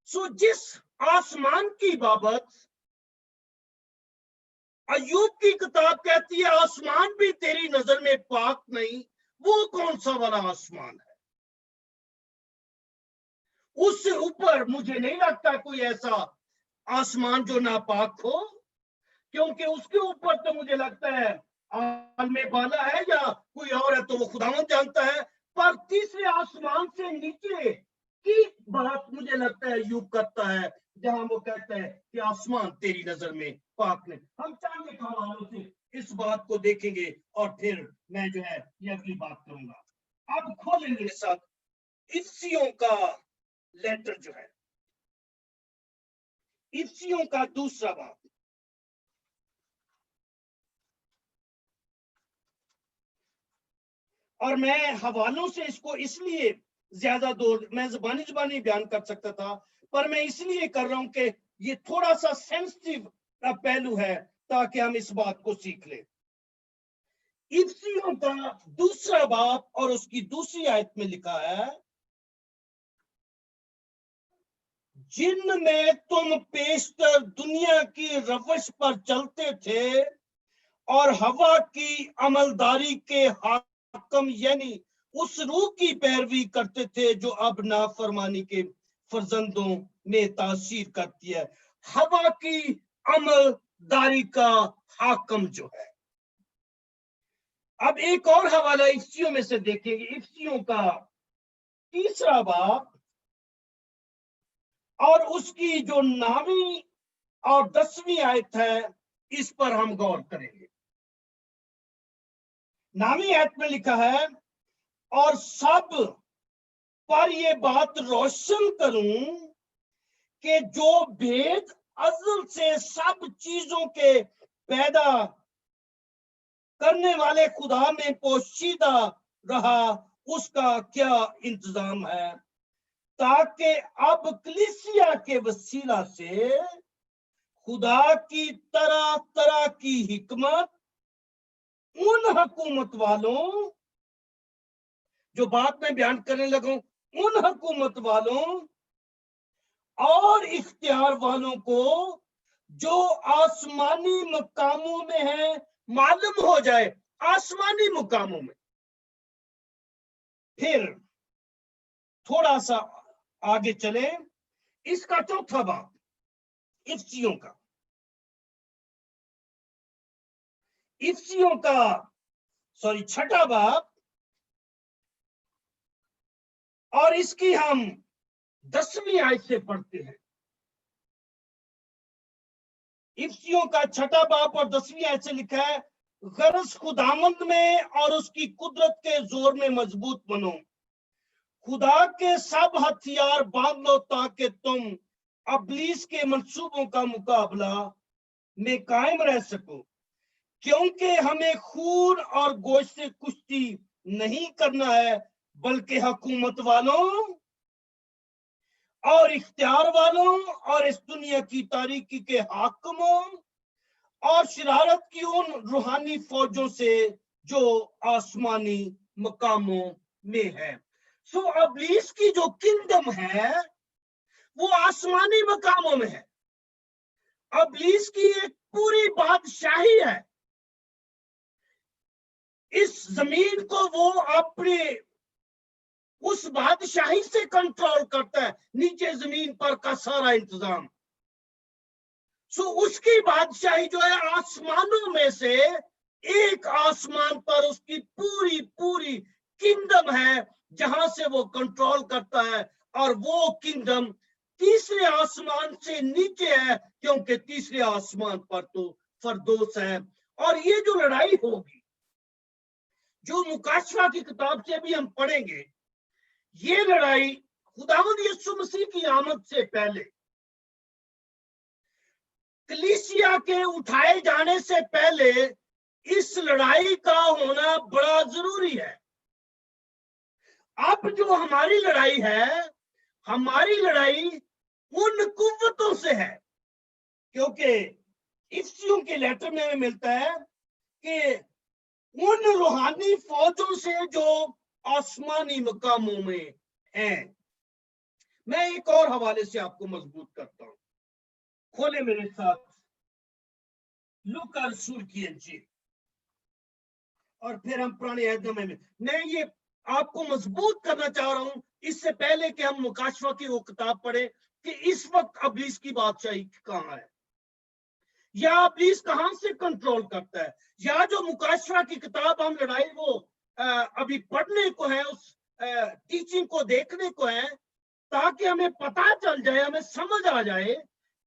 सो जिस आसमान की बाबत अय्यूब की किताब कहती है आसमान भी तेरी नजर में पाक नहीं, वो कौन सा वाला आसमान है? उससे ऊपर मुझे नहीं लगता कोई ऐसा आसमान जो नापाक हो, क्योंकि उसके ऊपर तो मुझे लगता है आलमे बाला है या कोई और है, तो वो खुदावंद जानता है। पर तीसरे आसमान से नीचे की बात मुझे लगता है यूब करता है, जहां वो कहता है कि आसमान तेरी नजर में पाक नहीं। हम चांद के हवालों से इस बात को देखेंगे और फिर मैं जो है ये अगली बात करूंगा। अब खोलेंगे साथ इफ्सियों का लेटर जो है, इफ्सियों का दूसरा बाब। और मैं हवालों से इसको इसलिए ज्यादा मैं जुबानी बयान कर सकता था, पर मैं इसलिए कर रहा हूं कि ये थोड़ा सा सेंसिटिव पहलू है, ताकि हम इस बात को सीख लें। इफ्सियों का दूसरा बाब और उसकी दूसरी आयत में लिखा है, जिनमें तुम पेशतर दुनिया की रवश पर चलते थे और हवा की अमलदारी के हाकम यानी उस रूह की पैरवी करते थे जो अब नाफरमानी के फर्जंदों में तासीर करती है। हवा की अमलदारी का हाकम जो है। अब एक और हवाला इफ्सियों में से देखेंगे, इफ्सियों का तीसरा बाब और उसकी जो 9वीं और 10वीं आयत है, इस पर हम गौर करेंगे। 9वीं आयत में लिखा है, और सब पर ये बात रोशन करूं कि जो भेद अज़ल से सब चीजों के पैदा करने वाले खुदा में पोशीदा रहा, उसका क्या इंतजाम है, ताकि अब कलीसिया के वसीला से खुदा की तरह तरह की हिकमत उन हुकूमत वालों, जो बात में बयान करने लगा, उन हुकूमत वालों और इख्तियार वालों को जो आसमानी मुकामों में है मालूम हो जाए। आसमानी मुकामों में। फिर थोड़ा सा आगे चले, इसका चौथा बाब इफ्सियों का छठा बाब, और इसकी हम 10वीं आयत से पढ़ते हैं। इफ्सियों का छठा बाब और 10वीं आयत से लिखा है, गरज खुदामंद में और उसकी कुदरत के जोर में मजबूत बनो, खुदा के सब हथियार बांध लो, ताकि तुम अबलीस के मंसूबों का मुकाबला में कायम रह सको। क्योंकि हमें खून और गोश्त से कुश्ती नहीं करना है, बल्कि हुकूमत वालों और इख्तियार वालों और इस दुनिया की तारीकी के हाकिमों और शरारत की उन रूहानी फौजों से जो आसमानी मकामों में है। सो अब्लीस की जो किंगडम है वो आसमानी मकामों में है। अब्लीस की एक पूरी बादशाही है। इस जमीन को वो अपने उस बादशाही से कंट्रोल करता है, नीचे जमीन पर का सारा इंतजाम। सो उसकी बादशाही जो है आसमानों में से एक आसमान पर उसकी पूरी पूरी किंगडम है जहां से वो कंट्रोल करता है, और वो किंगडम तीसरे आसमान से नीचे है, क्योंकि तीसरे आसमान पर तो फरदौस है। और ये जो लड़ाई होगी, जो मुकाशवा की किताब से भी हम पढ़ेंगे, ये लड़ाई खुदावंद यीशु मसीह की आमद से पहले, कलीसिया के उठाए जाने से पहले इस लड़ाई का होना बड़ा जरूरी है। अब जो हमारी लड़ाई है, हमारी लड़ाई उन कुव्वतों से है, क्योंकि इफ्सियों के लेटर में हमें मिलता है कि उन रूहानी फौजों से जो आसमानी मकामों में हैं। मैं एक और हवाले से आपको मजबूत करता हूं, खोले मेरे साथ लूका रसूल की इंजील, और फिर हम पुराने अहद में मैं ये आपको मजबूत करना चाह रहा हूं, इससे पहले कि हम मुकाशवा की वो किताब पढ़े कि इस वक्त अब्लीस की बादशाही कहां है, या अब्लीस कहां से कंट्रोल करता है, या जो मुकाशवा की किताब हम लड़ाई वो अभी पढ़ने को है, उस टीचिंग को देखने को है, ताकि हमें पता चल जाए, हमें समझ आ जाए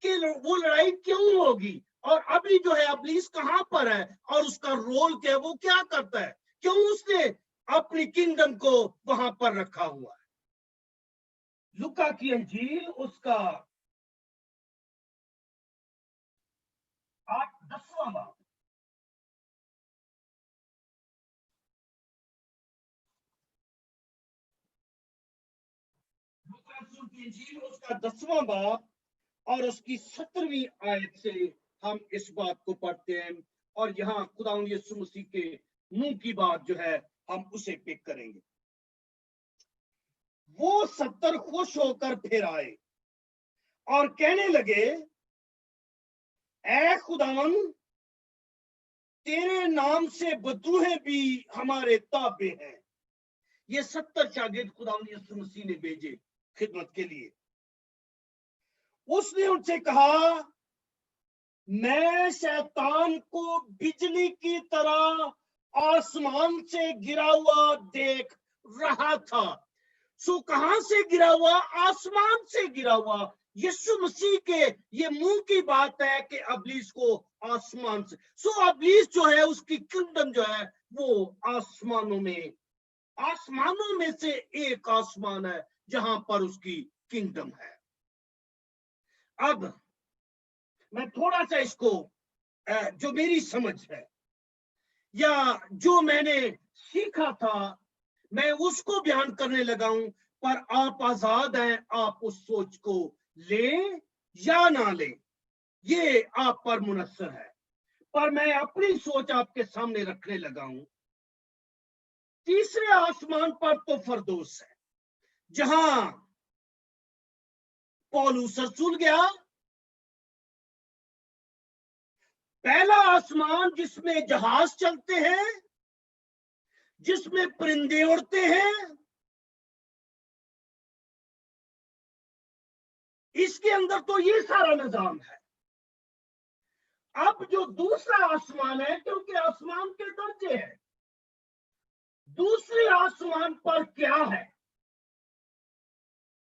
कि वो लड़ाई क्यों होगी, और अभी जो है अब्लीस कहां पर है और उसका रोल क्या है, वो क्या करता है, क्यों उसने अपनी किंगडम को वहां पर रखा हुआ है। लूका की अंजील उसका 10वां बाब, लूका रसूल की अंजील उसका 10वां बाब और उसकी 17वीं आयत से हम इस बात को पढ़ते हैं, और यहाँ खुदावंद यीशु मसीह के मुंह की बात जो है हम उसे पिक करेंगे। वो 70 खुश होकर फिर आए और कहने लगे, ऐ खुदावंद, तेरे नाम से बदरूहें भी हमारे ताबे हैं। ये 70 शागिर्द खुदावंद यीशु मसीह ने भेजे खिदमत के लिए। उसने उनसे कहा, मैं शैतान को बिजली की तरह आसमान से गिरा हुआ देख रहा था। सो कहां से गिरा हुआ? आसमान से गिरा हुआ। यीशु मसीह के ये मुंह की बात है कि अब्लीस को आसमान से, सो अब्लीस जो है उसकी किंगडम जो है वो आसमानों में से एक आसमान है जहां पर उसकी किंगडम है। अब मैं थोड़ा सा इसको जो मेरी समझ है या जो मैंने सीखा था मैं उसको बयान करने लगा हूं, पर आप आजाद हैं, आप उस सोच को लें या ना लें, ये आप पर मुनस्सर है। पर मैं अपनी सोच आपके सामने रखने लगा हूं। तीसरे आसमान पर तो फरदौस है, जहां पौलुस रसूल गया। पहला आसमान जिसमें जहाज चलते हैं, जिसमें परिंदे उड़ते हैं, इसके अंदर तो ये सारा निजाम है। अब जो दूसरा आसमान है, क्योंकि आसमान के दर्जे हैं, दूसरे आसमान पर क्या है,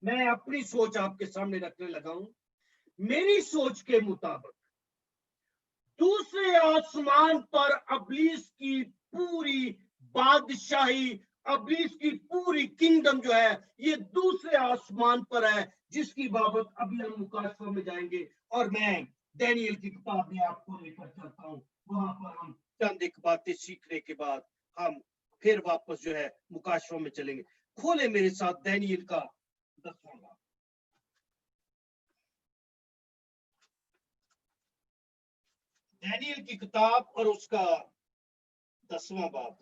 मैं अपनी सोच आपके सामने रखने लगा हूं। मेरी सोच के मुताबिक दूसरे आसमान पर अब्लीस की पूरी बादशाही, अब्लीस की पूरी किंगडम जो है ये दूसरे आसमान पर है, जिसकी बाबत अभी हम मुकाशवा में जाएंगे, और मैं डैनियल की किताब में आपको लेकर चलता हूं, वहां पर हम चंद एक बातें सीखने के बाद हम फिर वापस जो है मुकाशवा में चलेंगे। खोले मेरे साथ दानियेल का 10वां बाब। दानियेल की किताब और उसका 10वां बाब।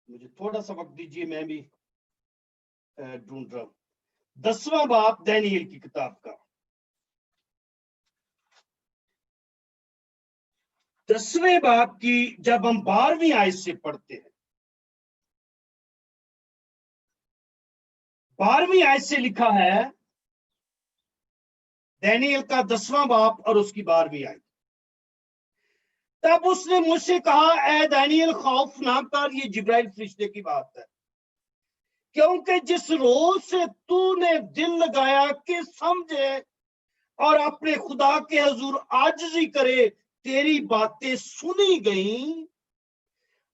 मुझे थोड़ा सा वक्त दीजिए, मैं भी ढूंढ रहा हूं। 10वां बाब दानियेल की किताब का। 10वें बाब की जब हम 12वीं आयत से पढ़ते हैं, 12वीं आयत से लिखा है, दानियेल का 10वां बाब और उसकी 12वीं आयत। तब उसने मुझसे कहा, ए दानियेल खौफ ना कर, ये जिब्राइल फरिश्ते की बात है, क्योंकि जिस रोज से तूने दिल लगाया कि समझे और अपने खुदा के हुजूर आजिज़ी करे, तेरी बातें सुनी गई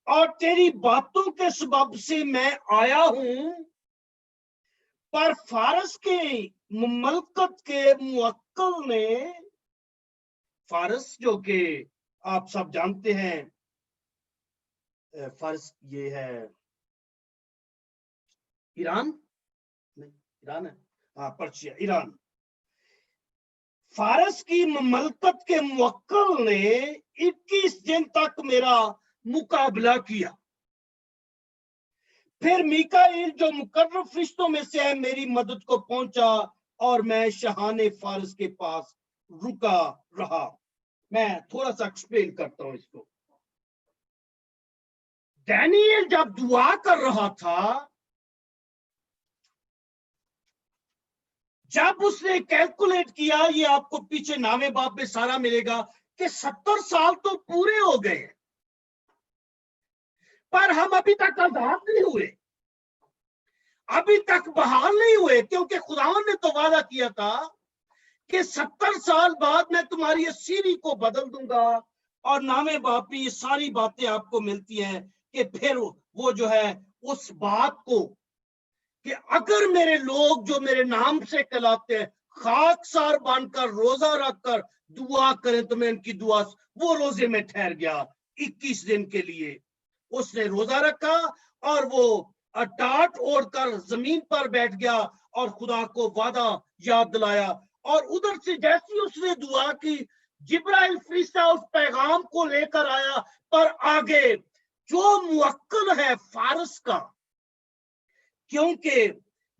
और तेरी बातों के सबब से मैं आया हूं। पर फारस के ममलकत के मुवक्किल ने, फारस जो कि आप सब जानते हैं, फारस ये है ईरान, नहीं ईरान है, हाँ पर्शिया, ईरान। फारस की ममलकत के मुवक्किल ने 21 दिन तक मेरा मुकाबला किया। फिर मीकाईल जो मुकर्रम फरिश्तों में से है मेरी मदद को पहुंचा और मैं शहाने फारस के पास रुका रहा। मैं थोड़ा सा एक्सप्लेन करता हूं इसको। दानियेल जब दुआ कर रहा था, जब उसने कैलकुलेट किया, ये आपको पीछे 9वें बाब में सारा मिलेगा कि 70 साल तो पूरे हो गए, पर हम अभी तक आजाद नहीं हुए, अभी तक बहाल नहीं हुए, क्योंकि खुदावन ने तो वादा किया था कि 70 साल बाद मैं तुम्हारी असीरी को बदल दूंगा। और 9वें बाब में ये सारी बातें आपको मिलती हैं कि फिर वो जो है उस बात को कि अगर मेरे लोग जो मेरे नाम से कहलाते हैं खाकसार बनकर रोजा रखकर दुआ करें तो मैं उनकी दुआ, वो रोजे में ठहर गया 21 दिन के लिए। उसने रोजा रखा और वो टाट ओढ़कर जमीन पर बैठ गया और खुदा को वादा याद दिलाया। और उधर से जैसी उसने दुआ की, जिब्राइल फरिश्ता उस पैगाम को लेकर आया, पर आगे जो मुवक्किल है फारस का, क्योंकि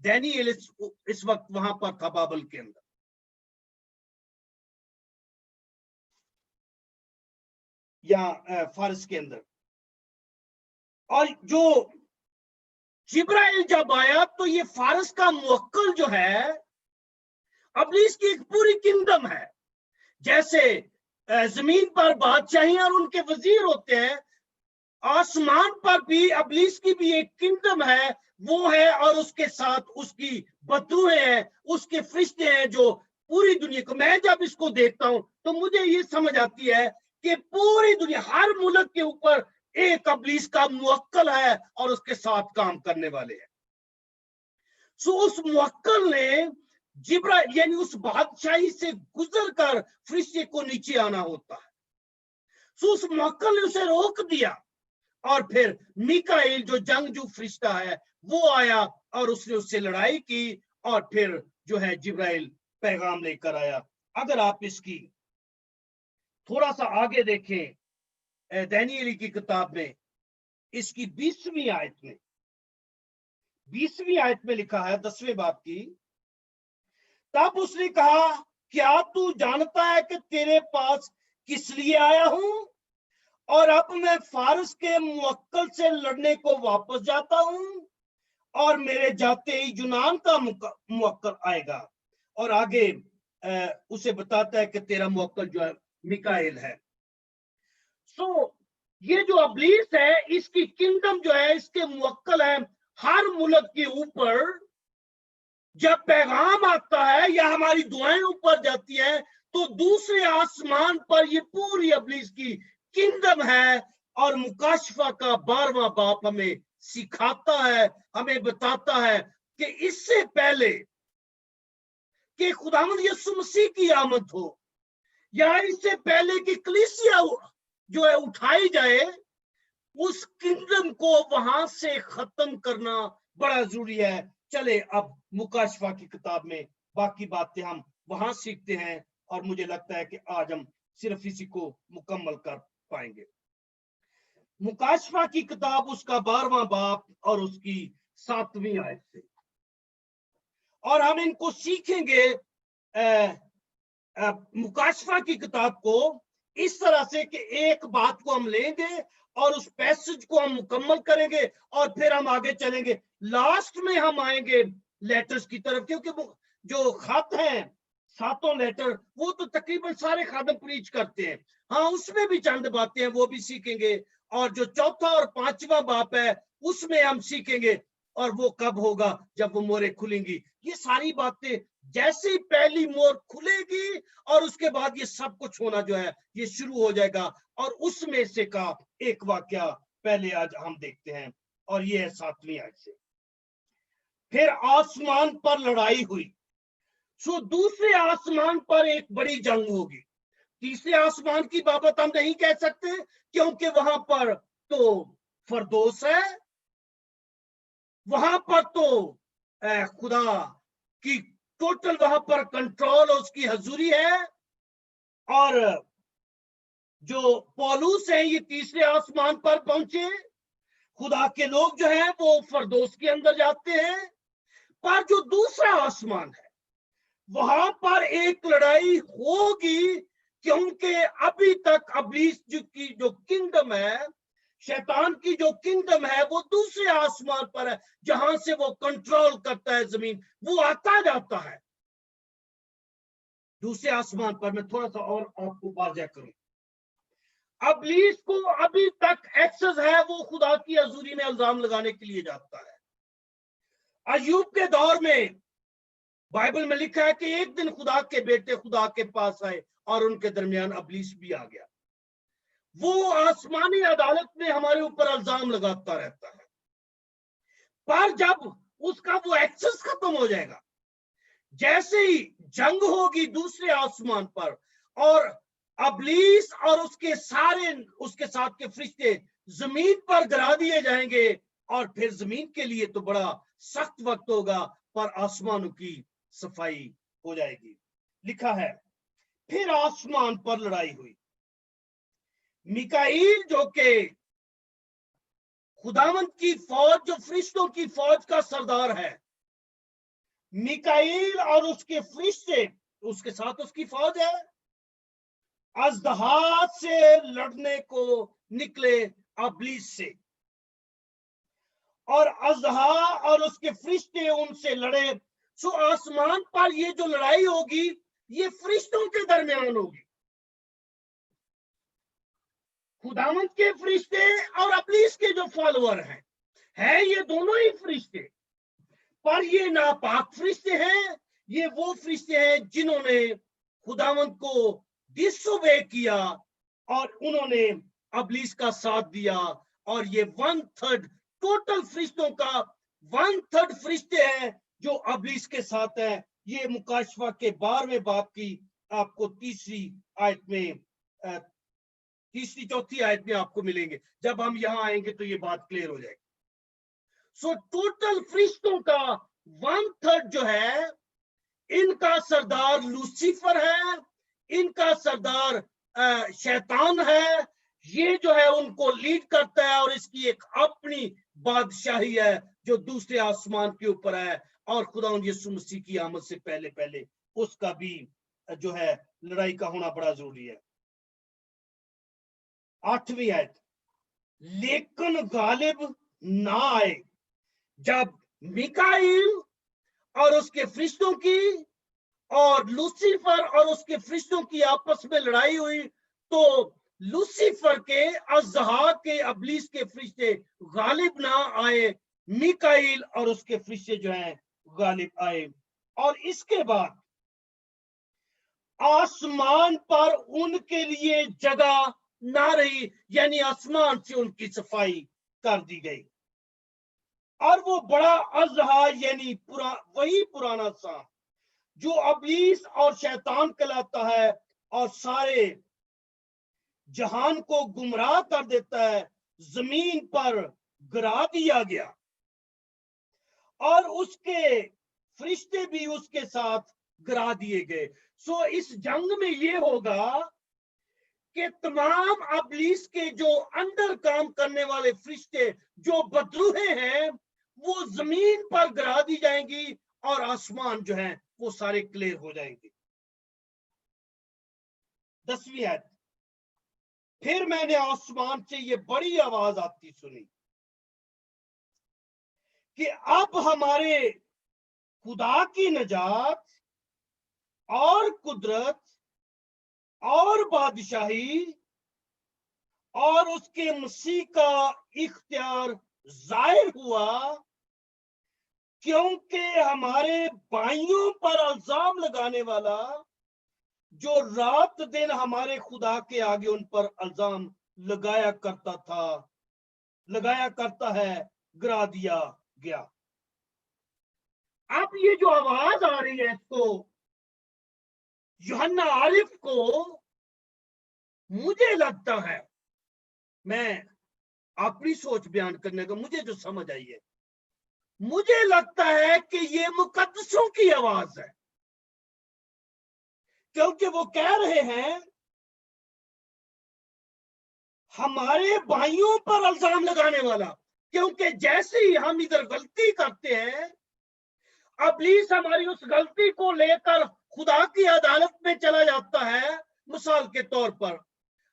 दानियेल इस वक्त वहां पर था बाबल के अंदर, या फारस के अंदर। और जो जिब्राइल जब आया तो ये फारस का मुवक्किल जो है, इब्लीस की एक पूरी किंगडम है। जैसे जमीन पर बादशाही और उनके वजीर होते हैं, आसमान पर भी इब्लीस की भी एक किंगडम है, वो है, और उसके साथ उसकी बदरूहें हैं, उसके फरिश्ते हैं जो पूरी दुनिया को। मैं जब इसको देखता हूं तो मुझे ये समझ आती है कि पूरी दुनिया, हर मुल्क के ऊपर एक इब्लीस का मुवक्किल है और उसके साथ काम करने वाले हैं। सो उस मुवक्किल ने जिब्राइल यानी उस बादशाही से गुजर कर फरिश्ते को नीचे आना होता है। सो उस मुवक्किल ने उसे रोक दिया और फिर मीकाईल जो जंगजू फरिश्ता है वो आया और उसने उससे लड़ाई की और फिर जो है जिब्राइल पैगाम लेकर आया। अगर आप इसकी थोड़ा सा आगे देखें दानियेल की किताब में, इसकी 20वीं आयत में, 20वीं आयत में लिखा है 10वें बाब की, तब उसने कहा, क्या तू जानता है कि तेरे पास किस लिए आया हूं? और अब मैं फारस के मुवक्किल से लड़ने को वापस जाता हूं और मेरे जाते ही यूनान का मुवक्किल आएगा। और आगे उसे बताता है कि तेरा मुवक्किल जो है मीकाईल है। सो ये जो इब्लीस है, इसकी किंगडम जो है, इसके मुवक्किल है हर मुल्क के ऊपर। जब पैगाम आता है या हमारी दुआएं ऊपर जाती है तो दूसरे आसमान पर ये पूरी इब्लीस की किंगडम है। और मुकाशफा का 12वां बाब हमें सिखाता है, हमें बताता है कि इससे पहले कि खुदावंद यीशु मसीह की आमद हो या इससे पहले कि कलीसिया जो है उठाई जाए, उस किंगडम को वहां से खत्म करना बड़ा जरूरी है। चले अब मुकाशफा की किताब में बाकी बातें हम वहां सीखते हैं, और मुझे लगता है कि आज हम सिर्फ इसी को मुकम्मल कर पाएंगे। मुकाशफा की किताब उसका 12वां बाब और उसकी 7वीं आयत से, और हम इनको सीखेंगे मुकाशफा की किताब को इस तरह से कि एक बात को हम लेंगे और उस पैसेज को हम मुकम्मल करेंगे और फिर हम आगे चलेंगे। लास्ट में हम आएंगे लेटर्स की तरफ, क्योंकि वो जो खत हैं 7 लेटर वो तो तकरीबन सारे खादम प्रीच करते हैं। हाँ, उसमें भी चंद बातें हैं वो भी सीखेंगे, और जो 4था और 5वां बाप है उसमें हम सीखेंगे, और वो कब होगा जब वो मोहरें खुलेंगी। ये सारी बातें जैसे ही पहली मोहर खुलेगी और उसके बाद ये सब कुछ होना जो है ये शुरू हो जाएगा। और उसमें से का एक वाकया पहले आज हम देखते हैं, और ये है 7वीं आयत से। फिर आसमान पर लड़ाई हुई, सो दूसरे आसमान पर एक बड़ी जंग होगी। तीसरे आसमान की बाबत हम नहीं कह सकते, क्योंकि वहां पर तो फरदौस है, वहां पर तो खुदा की टोटल वहां पर कंट्रोल और उसकी हजूरी है। और जो पौलुस है ये तीसरे आसमान पर पहुंचे, खुदा के लोग जो हैं वो फरदौस के अंदर जाते हैं। पर जो दूसरा आसमान है वहां पर एक लड़ाई होगी, क्योंकि अभी तक अबलीस की जो किंगडम है, शैतान की जो किंगडम है, वो दूसरे आसमान पर है, जहां से वो कंट्रोल करता है जमीन, वो आता जाता है दूसरे आसमान पर। मैं थोड़ा सा और आपको वाज़ेह करूं, अबलीस को अभी तक एक्सेस है, वो खुदा की हजूरी में इल्जाम लगाने के लिए जाता है। अय्यूब के दौर में बाइबल में लिखा है कि एक दिन खुदा के बेटे खुदा के पास आए और उनके दरमियान अबलीस भी आ गया। वो आसमानी अदालत में हमारे ऊपर इल्जाम लगाता रहता है, पर जब उसका वो एक्सेस खत्म हो जाएगा, जैसे ही जंग होगी दूसरे आसमान पर और अबलीस और उसके साथ के फरिश्ते जमीन पर गिरा दिए जाएंगे, और फिर जमीन के लिए तो बड़ा सख्त वक्त होगा, पर आसमानों की सफाई हो जाएगी। लिखा है फिर आसमान पर लड़ाई हुई, मिकाईल जो के खुदावंत की फौज, जो फरिश्तों की फौज का सरदार है, मिकाईल और उसके फरिश्ते, उसके साथ उसकी फौज है, अजदहा से लड़ने को निकले अबलीस से, और अजदहा और उसके फरिश्ते उनसे लड़े। सो आसमान पर ये जो लड़ाई होगी ये फरिश्तों के दरमियान होगी, खुदावंत के फरिश्ते और अबलीस के जो फॉलोअर हैं ये दोनों ही फरिश्ते, पर ये नापाक फरिश्ते हैं। ये वो फरिश्ते हैं जिन्होंने खुदावंत को डिसोबे किया और उन्होंने अबलीस का साथ दिया, और ये 1/3 टोटल फरिश्तों का 1/3 फरिश्ते हैं जो अबलीस के साथ है। ये मुकाशफा के 12वें बाब की आपको तीसरी चौथी आयत में आपको मिलेंगे। जब हम यहां आएंगे तो ये बात क्लियर हो जाएगी। सो टोटल फरिश्तों का 1/3 जो है, इनका सरदार लूसीफर है, इनका सरदार शैतान है। ये जो है उनको लीड करता है, और इसकी एक अपनी बादशाही है जो दूसरे आसमान के ऊपर है, और खुदावंद यीशु मसीह की आमद से पहले पहले उसका भी जो है लड़ाई का होना बड़ा जरूरी है। 8वीं आयत, लेकिन गालिब ना आए। जब मिकाईल और उसके फरिश्तों की और लूसीफर और उसके फरिश्तों की आपस में लड़ाई हुई, तो लूसीफर के, अजदहा के, अबलीस के फरिश्ते गालिब ना आए, मिकाईल और उसके फरिश्ते जो हैं गालिब आए। और इसके बाद आसमान पर उनके लिए जगह ना रही, यानी आसमान से उनकी सफाई कर दी गई, और वो बड़ा अजदहा यानी वही पुराना सा जो अबलीस और शैतान कहलाता है और सारे जहान को गुमराह कर देता है, जमीन पर गिरा दिया गया और उसके फरिश्ते भी उसके साथ गिरा दिए गए। सो इस जंग में ये होगा कि तमाम अबलीस के जो अंदर काम करने वाले फरिश्ते जो बदरूहे हैं वो जमीन पर गिरा दी जाएंगी और आसमान जो है वो सारे क्लियर हो जाएंगे। 10वीं आयत, फिर मैंने आसमान से ये बड़ी आवाज आती सुनी कि अब हमारे खुदा की नजात और कुदरत और बादशाही और उसके मसीह का इख्तियार जाहिर हुआ, क्योंकि हमारे भाइयों पर इल्जाम लगाने वाला जो रात दिन हमारे खुदा के आगे उन पर इल्जाम लगाया करता है, गिरा दिया गया। अब ये जो आवाज आ रही है इसको यूहन्ना आरिफ को, मुझे लगता है, मैं अपनी सोच बयान करने का मुझे जो समझ आई है, मुझे लगता है कि ये मुकद्दसों की आवाज है, क्योंकि वो कह रहे हैं हमारे भाइयों पर इल्जाम लगाने वाला, क्योंकि जैसे ही हम इधर गलती करते हैं अबलीस हमारी उस गलती को लेकर खुदा की अदालत में चला जाता है। मिसाल के तौर पर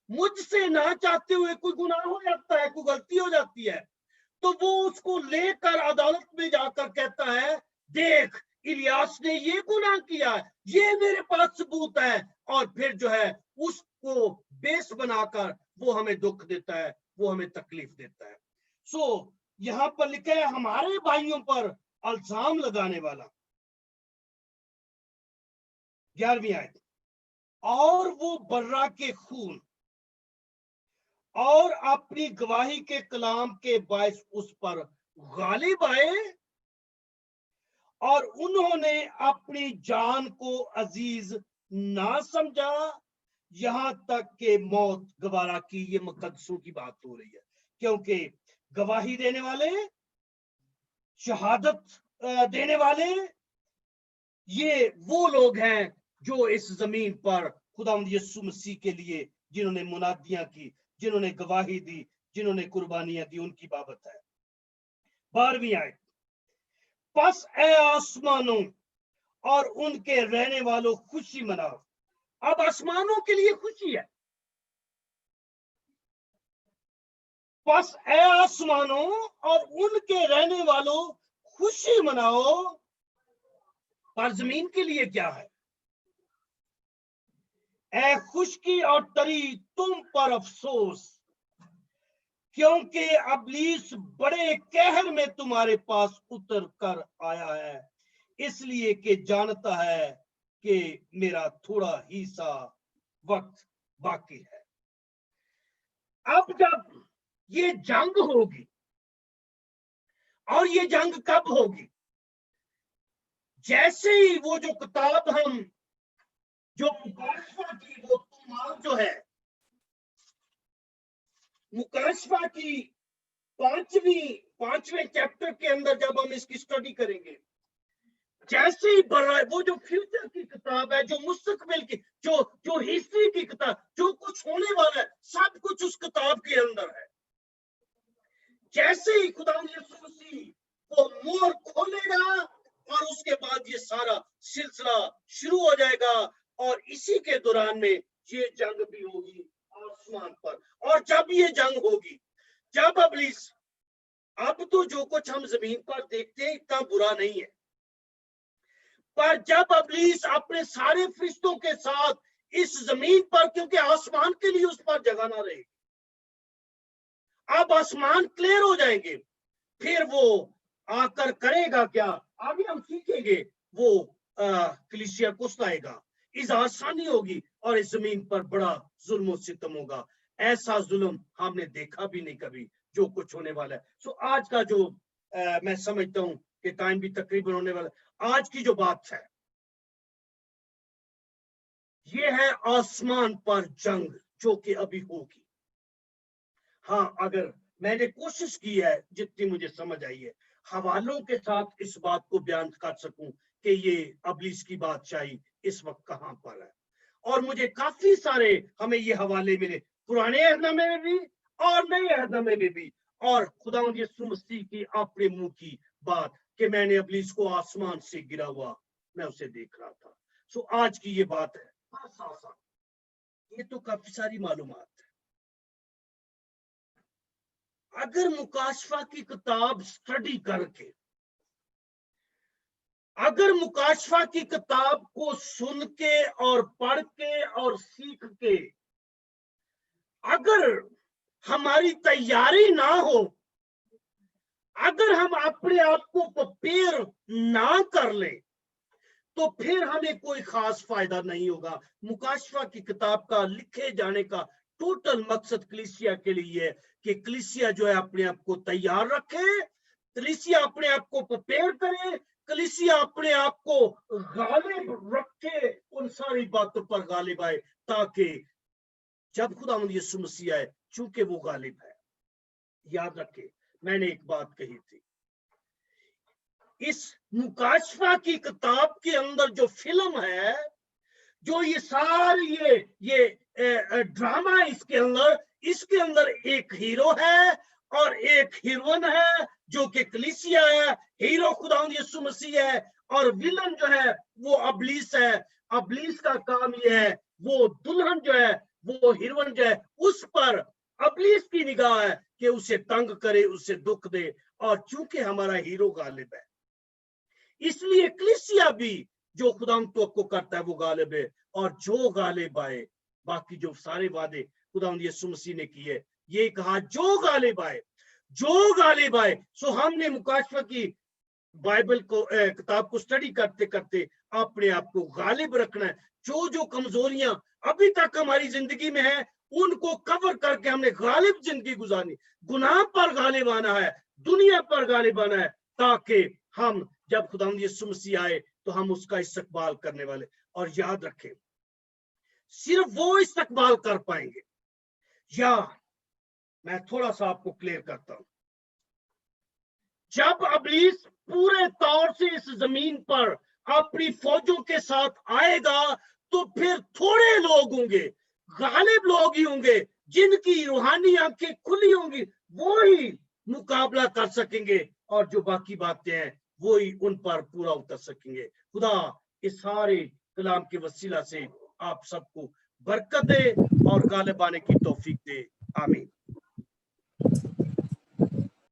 मुझसे ना चाहते हुए कोई गुनाह हो जाता है, कोई गलती हो जाती है, तो वो उसको लेकर अदालत में जाकर कहता है देख इलियास ने ये गुनाह किया है, ये मेरे पास सबूत है, और फिर जो है उसको बेस बनाकर वो हमें दुख देता है, वो हमें तकलीफ देता है। सो यहां पर लिखा है हमारे भाइयों पर इल्जाम लगाने वाला। 11वीं आयत, और वो बर्रा के खून और अपनी गवाही के कलाम के बायस उस पर गालिब आए और उन्होंने अपनी जान को अजीज ना समझा यहां तक के मौत गवारा की। ये मुकद्दसों की बात हो रही है, क्योंकि गवाही देने वाले, शहादत देने वाले, ये वो लोग हैं जो इस जमीन पर खुदावंद यीशु मसीह के लिए जिन्होंने मुनादियां की, जिन्होंने गवाही दी, जिन्होंने कुर्बानियां दी, उनकी बाबत है। 12वीं आयत, बस ए आसमानों और उनके रहने वालों खुशी मनाओ। अब आसमानों के लिए खुशी है, बस ए आसमानों और उनके रहने वालों खुशी मनाओ। पर जमीन के लिए क्या है? ए खुशकी और तरी तुम पर अफसोस, क्योंकि अबलीस बड़े कहर में तुम्हारे पास उतर कर आया है, इसलिए कि जानता है कि मेरा थोड़ा ही सा वक्त बाकी है। अब जब ये जंग होगी, और ये जंग कब होगी? जैसे ही वो जो किताब हम जो मुकाशफा की, वो तुमाल जो है मुकाशफा की पांचवें चैप्टर के अंदर जब हम इसकी स्टडी करेंगे, जैसे ही वो जो फ्यूचर की किताब है, जो मुस्तकबिल की, जो हिस्ट्री की किताब, जो कुछ होने वाला है, सब कुछ उस किताब के अंदर है। जैसे ही खुदा यीशु मसीह वो मोहर खोलेगा और उसके बाद ये सारा सिलसिला शुरू हो जाएगा, और इसी के दौरान में ये जंग भी होगी आसमान पर। और जब ये जंग होगी, जब अबलीस, अब तो जो कुछ हम जमीन पर देखते हैं इतना बुरा नहीं है, पर जब अबलीस अपने सारे फरिश्तों के साथ इस जमीन पर, क्योंकि आसमान के लिए उस पर जगह ना रहेगी, अब आसमान क्लियर हो जाएंगे, फिर वो आकर करेगा क्या, आगे हम सीखेंगे। वो कलीसिया को सुनाएगा, इज़ासानी होगी और इस जमीन पर बड़ा जुल्म सितम होगा। ऐसा जुल्म हमने देखा भी नहीं कभी, जो कुछ होने वाला है। सो आज का जो मैं समझता हूं कि टाइम भी तकरीबन होने वाला है, आज की जो बात है ये है आसमान पर जंग जो कि अभी होगी। हाँ, अगर मैंने कोशिश की है जितनी मुझे समझ आई है, हवालों के साथ इस बात को बयान कर सकूं कि ये अबलीस की बादशाही इस वक्त कहां पर है। और मुझे काफी सारे हमें ये हवाले मिले, पुराने अहदनामे में भी और नए अहदनामे में भी, और खुदावंद यीशु मसीह की अपने मुंह की बात कि मैंने अबलीस को आसमान से गिरा हुआ मैं उसे देख रहा था। सो आज की ये बात है। बस आसान, ये तो काफी सारी मालूमात है। अगर मुकाशफा की किताब स्टडी करके, अगर मुकाशफा की किताब को सुन के और पढ़ के और सीख के अगर हमारी तैयारी ना हो, अगर हम अपने आप को प्रिपेयर ना कर ले, तो फिर हमें कोई खास फायदा नहीं होगा। मुकाशफा की किताब का लिखे जाने का टोटल मकसद कलीसिया के लिए है कि कलीसिया जो है अपने आप को तैयार रखे, कलीसिया अपने आप को प्रिपेयर करे, कलीसिया अपने आप को गालिब रखे, उन सारी बातों पर गालिब आए, ताकि जब खुदावंद यीशु मसीह आए, चूंकि वो गालिब है। याद रखे, मैंने एक बात कही थी, इस मुकाशफा की किताब के अंदर जो फिल्म है, जो ये सारी ये ड्रामा है इसके अंदर एक हीरो है और एक हीरोइन है जो कि कलीसिया है। हीरो खुदावंद यीशु मसीह है और विलन जो है वो अबलीस है। अबलीस का काम ये है, वो दुल्हन जो है, वो हीरोइन जो है, उस पर अबलीस की निगाह है कि उसे तंग करे, उसे दुख दे। और चूंकि हमारा हीरो गालिब है, इसलिए कलीसिया भी जो खुदाम तो करता है वो गालिब है। और जो गालिब आए, बाकी जो सारे वादे खुदावंद यीशु मसीह ने किए, ये कहा जो गालिब आए, जो गालिब आए। सो हमने मुकाशफा की बाइबल को किताब को स्टडी करते करते अपने आप को गालिब रखना है। जो जो कमजोरियां अभी तक हमारी जिंदगी में है, उनको कवर करके हमने गालिब जिंदगी गुजारनी। गुनाह पर गालिब आना है, दुनिया पर गालिब आना है, ताकि हम जब खुदावंद यीशु मसीह आए तो हम उसका इस्तकबाल करने वाले। और याद रखें, सिर्फ वो इस्तकबाल कर पाएंगे। या मैं थोड़ा सा आपको क्लियर करता हूं, जब अबलीस पूरे तौर से इस जमीन पर अपनी फौजों के साथ आएगा, तो फिर थोड़े लोग होंगे, गालिब लोग ही होंगे, जिनकी रूहानी आंखें खुली होंगी, वो ही मुकाबला कर सकेंगे। और जो बाकी बातें हैं वो ही उन पर पूरा उतर सकेंगे। खुदा इस सारे कलाम के वसीला से आप सबको बरकत दे और गालिब आने की तौफीक दे। आमीन।